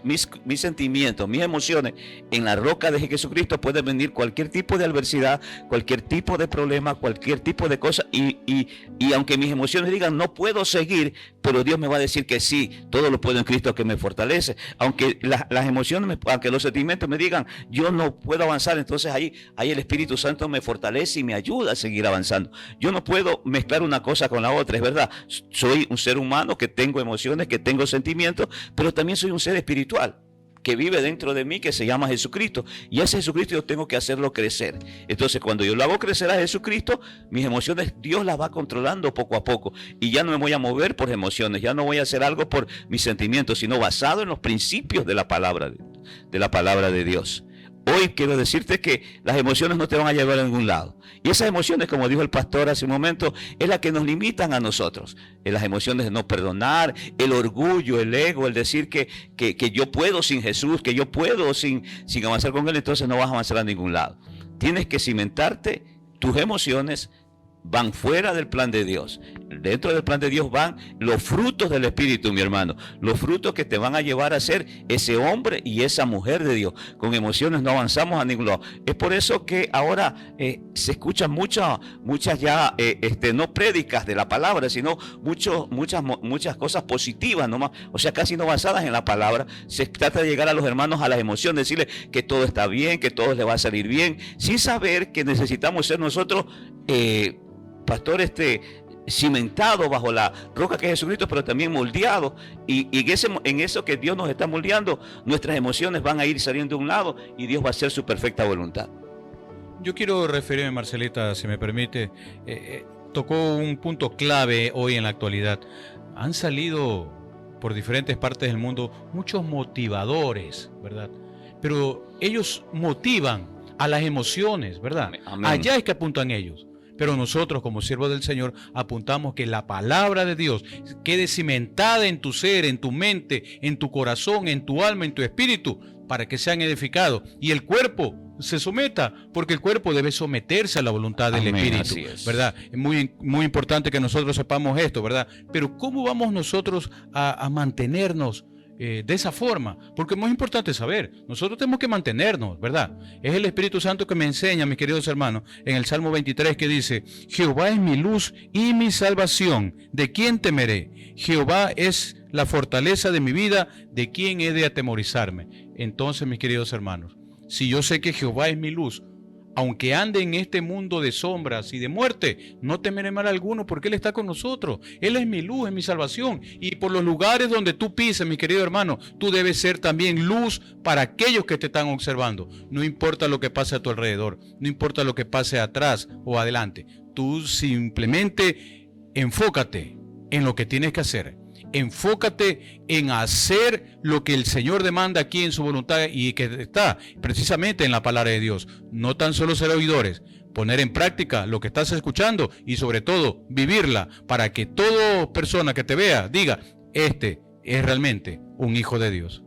Speaker 6: mis sentimientos, mis emociones en la roca de Jesucristo, puede venir cualquier tipo de adversidad, cualquier tipo de problema, cualquier tipo de cosa, y aunque mis emociones digan no puedo seguir, pero Dios me va a decir que sí, todo lo puedo en Cristo que me fortalece. Aunque las emociones, aunque los sentimientos me digan yo no puedo avanzar, entonces ahí el Espíritu Santo me fortalece y me ayuda a seguir avanzando. Yo no puedo mezclar una cosa con la otra, es verdad. Soy un ser humano que tengo emociones, que tengo sentimientos, pero también soy un ser espiritual que vive dentro de mí, que se llama Jesucristo, y ese Jesucristo yo tengo que hacerlo crecer. Entonces cuando yo lo hago crecer a Jesucristo, mis emociones Dios las va controlando poco a poco, y ya no me voy a mover por emociones, ya no voy a hacer algo por mis sentimientos, sino basado en los principios de la palabra de Dios. Hoy quiero decirte que las emociones no te van a llevar a ningún lado. Y esas emociones, como dijo el pastor hace un momento, es la que nos limitan a nosotros. Las emociones de no perdonar, el orgullo, el ego, el decir que yo puedo sin Jesús, que yo puedo sin avanzar con Él, entonces no vas a avanzar a ningún lado. Tienes que cimentarte, tus emociones van fuera del plan de Dios. Dentro del plan de Dios van los frutos del Espíritu, mi hermano. Los frutos que te van a llevar a ser ese hombre y esa mujer de Dios. Con emociones no avanzamos a ningún lado. Es por eso que ahora se escuchan muchas ya, no prédicas de la palabra, sino muchas cosas positivas nomás. O sea, casi no basadas en la palabra. Se trata de llegar a los hermanos a las emociones, decirles que todo está bien, que todo les va a salir bien, sin saber que necesitamos ser nosotros pastor, cimentado bajo la roca que es Jesucristo, pero también moldeado, y en eso que Dios nos está moldeando, nuestras emociones van a ir saliendo de un lado y Dios va a hacer su perfecta voluntad.
Speaker 3: Yo quiero referirme, Marcelita, si me permite, tocó un punto clave hoy en la actualidad. Han salido por diferentes partes del mundo muchos motivadores, ¿verdad? Pero ellos motivan a las emociones, ¿verdad? Amén. Allá es que apuntan ellos. Pero nosotros, como siervos del Señor, apuntamos que la palabra de Dios quede cimentada en tu ser, en tu mente, en tu corazón, en tu alma, en tu espíritu, para que sean edificados. Y el cuerpo se someta, porque el cuerpo debe someterse a la voluntad del Espíritu, ¿verdad? Es muy importante que nosotros sepamos esto, ¿verdad? Pero ¿cómo vamos nosotros a mantenernos de esa forma? Porque es muy importante saber, nosotros tenemos que mantenernos, ¿verdad? Es el Espíritu Santo que me enseña, mis queridos hermanos, en el Salmo 23 que dice: Jehová es mi luz y mi salvación, ¿de quién temeré? Jehová es la fortaleza de mi vida, ¿de quién he de atemorizarme? Entonces, mis queridos hermanos, si yo sé que Jehová es mi luz, aunque ande en este mundo de sombras y de muerte, no temeré mal alguno, porque Él está con nosotros. Él es mi luz, es mi salvación. Y por los lugares donde tú pises, mi querido hermano, tú debes ser también luz para aquellos que te están observando. No importa lo que pase a tu alrededor, no importa lo que pase atrás o adelante. Tú simplemente enfócate en lo que tienes que hacer. Enfócate en hacer lo que el Señor demanda aquí en su voluntad y que está precisamente en la palabra de Dios. No tan solo ser oidores, poner en práctica lo que estás escuchando y sobre todo vivirla para que toda persona que te vea diga, este es realmente un hijo de Dios.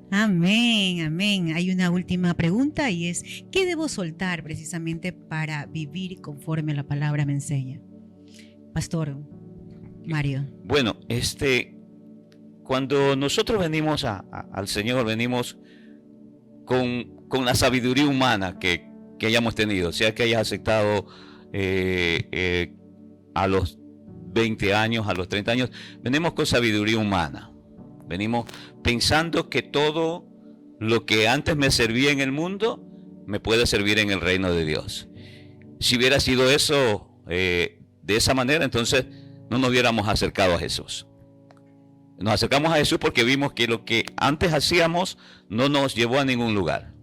Speaker 2: Amén, amén. Hay una última pregunta y es, ¿qué debo soltar precisamente para vivir conforme a la palabra me enseña? Pastor Mario.
Speaker 6: Bueno, cuando nosotros venimos al Señor, venimos con la sabiduría humana que hayamos tenido, sea que hayas aceptado a los 20 años, a los 30 años, venimos con sabiduría humana. Venimos pensando que todo lo que antes me servía en el mundo, me puede servir en el reino de Dios. Si hubiera sido eso de esa manera, entonces no nos hubiéramos acercado a Jesús. Nos acercamos a Jesús porque vimos que lo que antes hacíamos no nos llevó a ningún lugar.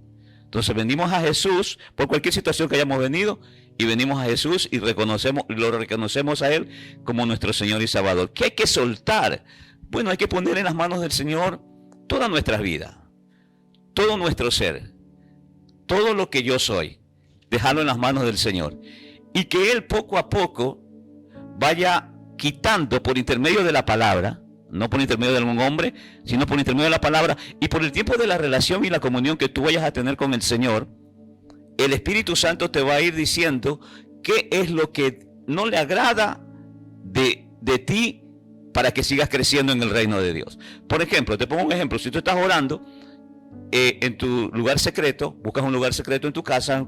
Speaker 6: Entonces venimos a Jesús por cualquier situación que hayamos venido y venimos a Jesús y lo reconocemos a Él como nuestro Señor y Salvador. ¿Qué hay que soltar? Bueno, hay que poner en las manos del Señor toda nuestra vida, todo nuestro ser, todo lo que yo soy, dejarlo en las manos del Señor. Y que Él poco a poco vaya quitando por intermedio de la palabra, no por intermedio de algún hombre, sino por intermedio de la palabra, y por el tiempo de la relación y la comunión que tú vayas a tener con el Señor, el Espíritu Santo te va a ir diciendo qué es lo que no le agrada de ti para que sigas creciendo en el reino de Dios. Por ejemplo, te pongo un ejemplo. Si tú estás orando en tu lugar secreto, buscas un lugar secreto en tu casa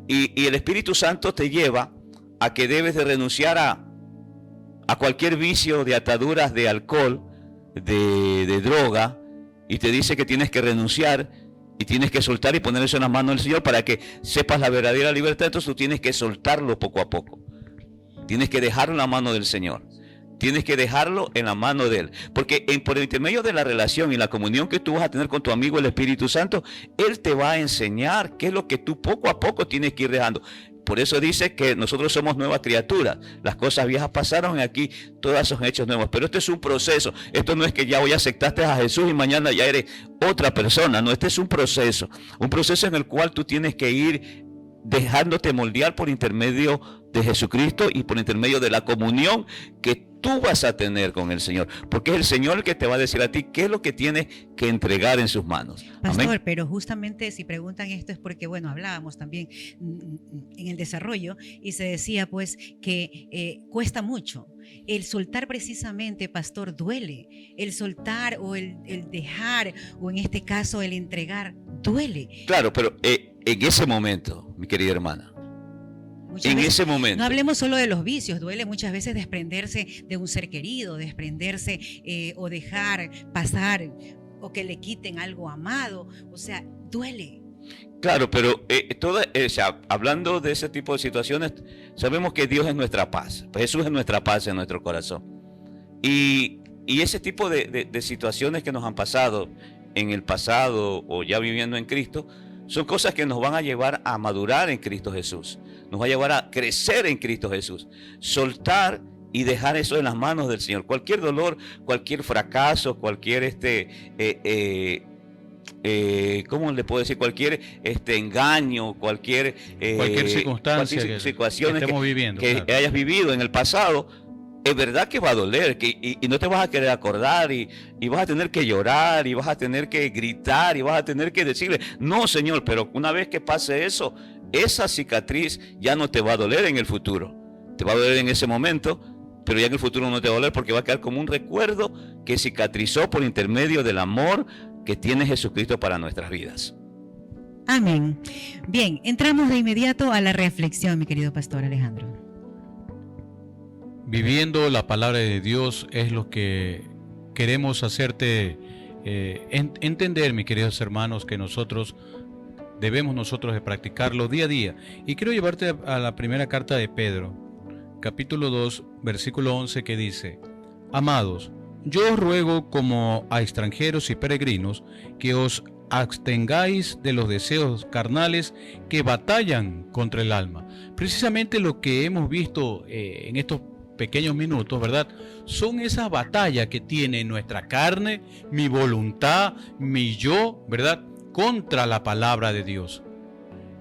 Speaker 6: y el Espíritu Santo te lleva a que debes de renunciar a cualquier vicio de ataduras de alcohol, de droga, y te dice que tienes que renunciar y tienes que soltar y poner eso en las manos del Señor para que sepas la verdadera libertad. Entonces tú tienes que soltarlo poco a poco. Tienes que dejarlo en la mano del Señor. Tienes que dejarlo en la mano de Él. Porque por el intermedio de la relación y la comunión que tú vas a tener con tu amigo el Espíritu Santo, Él te va a enseñar qué es lo que tú poco a poco tienes que ir dejando. Por eso dice que nosotros somos nuevas criaturas. Las cosas viejas pasaron y aquí todas son hechos nuevos. Pero esto es un proceso. Esto no es que ya hoy aceptaste a Jesús y mañana ya eres otra persona. No, este es un proceso. Un proceso en el cual tú tienes que ir dejándote moldear por intermedio de Jesucristo y por intermedio de la comunión que tú vas a tener con el Señor, porque es el Señor el que te va a decir a ti qué es lo que tienes que entregar en sus manos.
Speaker 2: Pastor,
Speaker 6: Amén.
Speaker 2: pero justamente si preguntan esto es porque, bueno, hablábamos también en el desarrollo y se decía pues que cuesta mucho. El soltar precisamente, pastor, duele. El soltar o el dejar, o en este caso el entregar, duele.
Speaker 6: Claro, pero en ese momento, mi querida hermana,
Speaker 2: Muchas veces,
Speaker 6: ese momento.
Speaker 2: no hablemos solo de los vicios, duele muchas veces desprenderse de un ser querido, desprenderse o dejar pasar o que le quiten algo amado, o sea, duele.
Speaker 6: Claro, pero hablando de ese tipo de situaciones, sabemos que Dios es nuestra paz, Jesús es nuestra paz en nuestro corazón. Y ese tipo de situaciones que nos han pasado en el pasado o ya viviendo en Cristo, son cosas que nos van a llevar a madurar en Cristo Jesús. Nos va a llevar a crecer en Cristo Jesús. Soltar y dejar eso en las manos del Señor. Cualquier dolor, cualquier fracaso, cualquier ¿cómo le puedo decir? Cualquier engaño, cualquier
Speaker 3: circunstancia que estemos viviendo,
Speaker 6: que hayas vivido en el pasado, es verdad que va a doler y no te vas a querer acordar y vas a tener que llorar y vas a tener que gritar y vas a tener que decirle, no, Señor, pero una vez que pase eso, esa cicatriz ya no te va a doler en el futuro. Te va a doler en ese momento, pero ya en el futuro no te va a doler porque va a quedar como un recuerdo que cicatrizó por intermedio del amor que tiene Jesucristo para nuestras vidas.
Speaker 2: Amén. Bien, entramos de inmediato a la reflexión, mi querido pastor Alejandro.
Speaker 3: Viviendo la palabra de Dios es lo que queremos hacerte entender, mis queridos hermanos, que nosotros debemos nosotros de practicarlo día a día. Y quiero llevarte a la primera carta de Pedro, capítulo 2, versículo 11, que dice: Amados, yo os ruego como a extranjeros y peregrinos que os abstengáis de los deseos carnales que batallan contra el alma. Precisamente lo que hemos visto en estos pequeños minutos, ¿verdad? Son esas batallas que tiene nuestra carne, mi voluntad, mi yo, ¿verdad? Contra la palabra de Dios.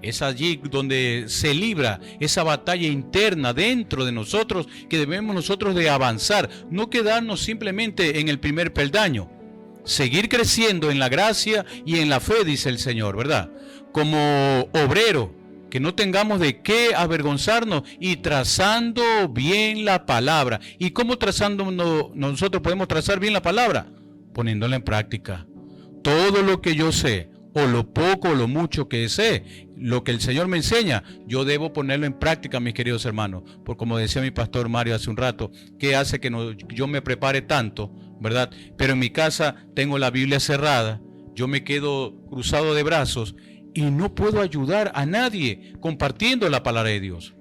Speaker 3: Es allí donde se libra esa batalla interna dentro de nosotros, que debemos nosotros de avanzar, no quedarnos simplemente en el primer peldaño. Seguir creciendo en la gracia y en la fe, dice el Señor, ¿verdad? Como obrero, que no tengamos de qué avergonzarnos y trazando bien la palabra. ¿Y cómo nosotros podemos trazar bien la palabra? Poniéndola en práctica. Todo lo que yo sé, o lo poco o lo mucho que sé, lo que el Señor me enseña, yo debo ponerlo en práctica, mis queridos hermanos. Porque como decía mi pastor Mario hace un rato, ¿qué hace que yo me prepare tanto, verdad? Pero en mi casa tengo la Biblia cerrada, yo me quedo cruzado de brazos y no puedo ayudar a nadie compartiendo la palabra de Dios.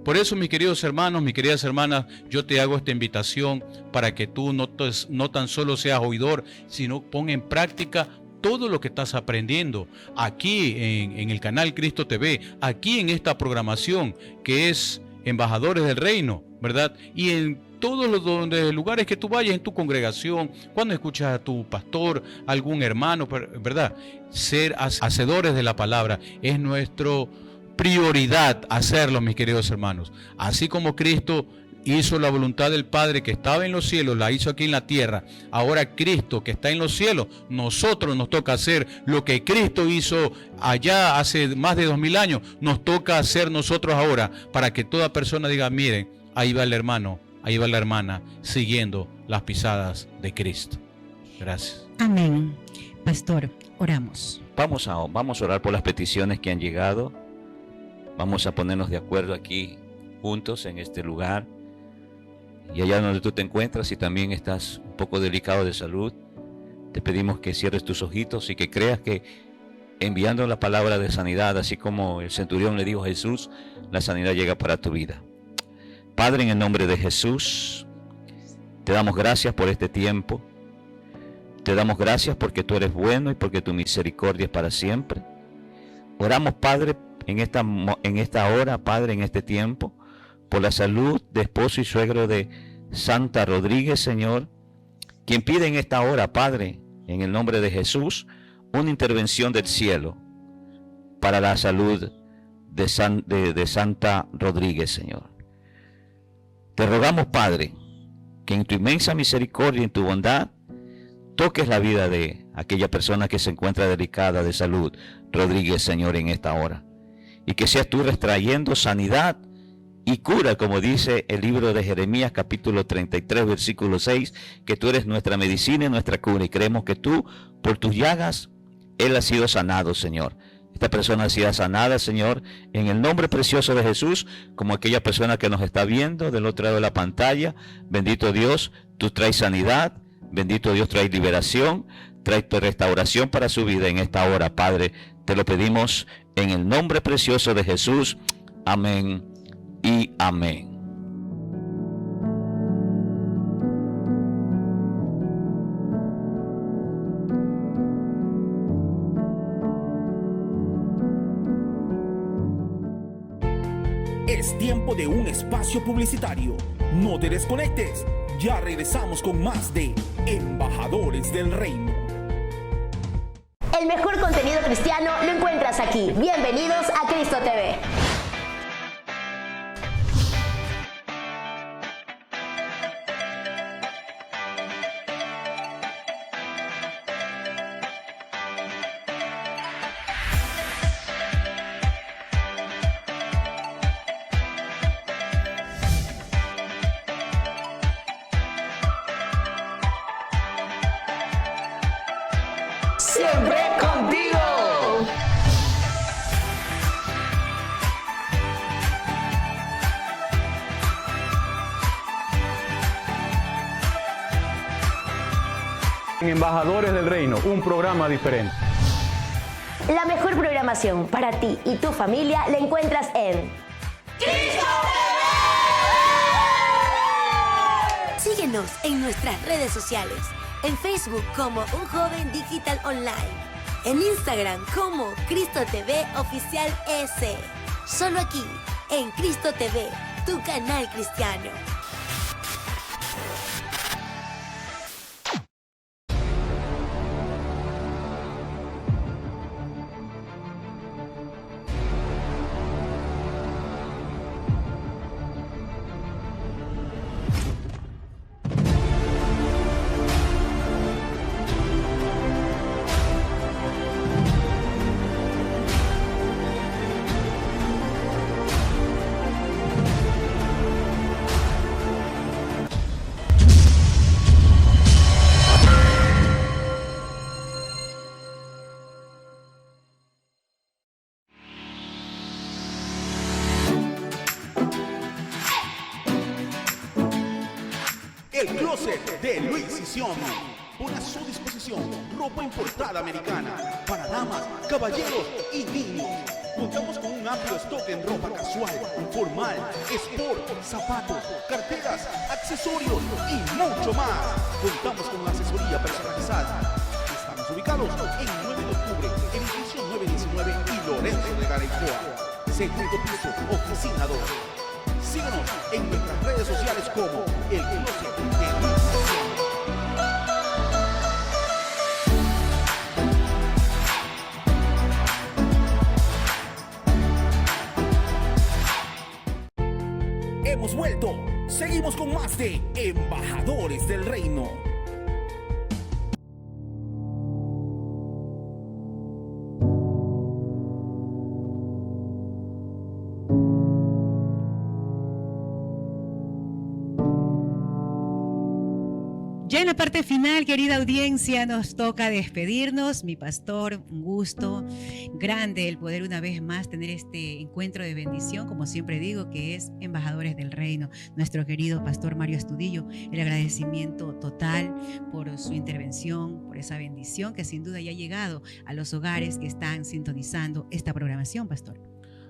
Speaker 3: Por eso, mis queridos hermanos, mis queridas hermanas, yo te hago esta invitación para que tú no tan solo seas oidor, sino ponga en práctica todo lo que estás aprendiendo aquí en el canal Cristo TV, aquí en esta programación que es Embajadores del Reino, ¿verdad? Y en todos los lugares que tú vayas, en tu congregación, cuando escuchas a tu pastor, algún hermano, ¿verdad? Ser hacedores de la palabra es nuestra prioridad hacerlo, mis queridos hermanos. Así como Cristo hizo la voluntad del Padre que estaba en los cielos, la hizo aquí en la tierra. Ahora Cristo que está en los cielos, nosotros nos toca hacer lo que Cristo hizo allá hace más de 2000 años. Nos toca hacer nosotros ahora, para que toda persona diga: miren, ahí va el hermano, ahí va la hermana, siguiendo las pisadas de Cristo. Gracias.
Speaker 2: Amén. Pastor, oramos.
Speaker 6: Vamos a orar por las peticiones que han llegado. Vamos a ponernos de acuerdo aquí juntos en este lugar. Y allá donde tú te encuentras, si también estás un poco delicado de salud, te pedimos que cierres tus ojitos y que creas que enviando la palabra de sanidad, así como el centurión le dijo a Jesús, la sanidad llega para tu vida. Padre, en el nombre de Jesús, te damos gracias por este tiempo. Te damos gracias porque tú eres bueno y porque tu misericordia es para siempre. Oramos, Padre, en esta hora, Padre, en este tiempo, por la salud de esposo y suegro de Santa Rodríguez, Señor, quien pide en esta hora, Padre, en el nombre de Jesús, una intervención del cielo para la salud de Santa Rodríguez, Señor. Te rogamos, Padre, que en tu inmensa misericordia y en tu bondad toques la vida de aquella persona que se encuentra delicada de salud, Rodríguez, Señor, en esta hora. Y que seas tú extrayendo sanidad y cura, como dice el libro de Jeremías, capítulo 33, versículo 6, que tú eres nuestra medicina y nuestra cura. Y creemos que tú, por tus llagas, él ha sido sanado, Señor. Esta persona ha sido sanada, Señor, en el nombre precioso de Jesús, como aquella persona que nos está viendo del otro lado de la pantalla. Bendito Dios, tú traes sanidad. Bendito Dios, traes liberación, traes restauración para su vida en esta hora, Padre. Te lo pedimos en el nombre precioso de Jesús. Amén y amén.
Speaker 4: Es tiempo de un espacio publicitario. No te desconectes. Ya regresamos con más de Embajadores del Reino.
Speaker 8: El mejor contenido cristiano lo encuentras aquí. Bienvenidos a Cristo TV.
Speaker 7: Siempre contigo.
Speaker 1: Embajadores del Reino, un programa diferente.
Speaker 8: La mejor programación para ti y tu familia la encuentras en
Speaker 7: ¡Cristo TV!
Speaker 5: Síguenos en nuestras redes sociales. En Facebook como Un Joven Digital Online. En Instagram como Cristo TV Oficial S. Solo aquí, en Cristo TV, tu canal cristiano.
Speaker 4: El closet de Luis y Xiaomi pone a su disposición ropa importada americana para damas, caballeros y niños. Contamos con un amplio stock en ropa casual, formal, sport, zapatos, carteras, accesorios y mucho más. Contamos con asesoría personalizada. Estamos ubicados en 9 de octubre, edificio 919 y Lorenzo de Garaycoa. Segundo piso, oficina 2. Síguenos en nuestras redes sociales como El Closet de Luis y Xiaomi. Hemos vuelto. Seguimos con más de Embajadores del Reino.
Speaker 2: Ya en la parte final, querida audiencia, nos toca despedirnos. Mi pastor, un gusto grande el poder una vez más tener este encuentro de bendición, como siempre digo, que es Embajadores del Reino. Nuestro querido pastor Mario Astudillo, el agradecimiento total por su intervención, por esa bendición que sin duda ya ha llegado a los hogares que están sintonizando esta programación, pastor.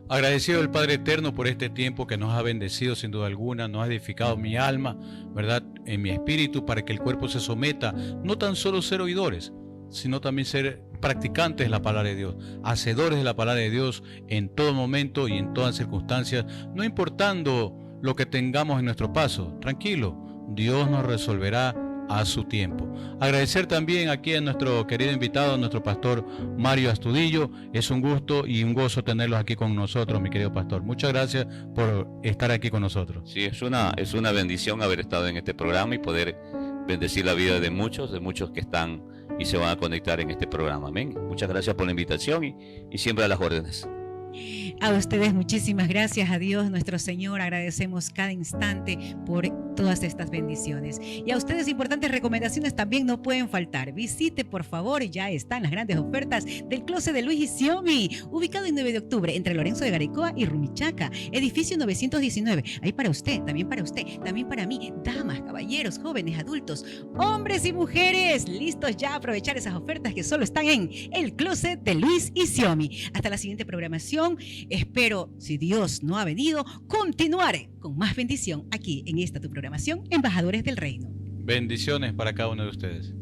Speaker 3: Agradecido al Padre Eterno por este tiempo que nos ha bendecido sin duda alguna, nos ha edificado mi alma, ¿verdad? En mi espíritu, para que el cuerpo se someta, no tan solo ser oidores, sino también ser practicantes de la palabra de Dios, hacedores de la palabra de Dios en todo momento y en todas circunstancias, no importando lo que tengamos en nuestro paso. Tranquilo, Dios nos resolverá a su tiempo. Agradecer también aquí a nuestro querido invitado, nuestro pastor Mario Astudillo. Es un gusto y un gozo tenerlos aquí con nosotros, mi querido pastor. Muchas gracias por estar aquí con nosotros.
Speaker 6: Sí, es una bendición haber estado en este programa y poder bendecir la vida de muchos que están y se van a conectar en este programa. Amén. Muchas gracias por la invitación y siempre a las órdenes.
Speaker 2: A ustedes muchísimas gracias, a Dios nuestro Señor, agradecemos cada instante por todas estas bendiciones. Y a ustedes importantes recomendaciones también no pueden faltar. Visite por favor, ya están las grandes ofertas del Closet de Luis y Xiaomi, ubicado en 9 de octubre entre Lorenzo de Garaycoa y Rumichaca, edificio 919. Ahí para usted, también para mí, damas, caballeros, jóvenes, adultos, hombres y mujeres, listos ya a aprovechar esas ofertas que solo están en el Closet de Luis y Xiaomi. Hasta la siguiente programación. Espero, si Dios no ha venido, continuaré con más bendición aquí en esta tu programación, Embajadores del Reino.
Speaker 3: Bendiciones para cada uno de ustedes.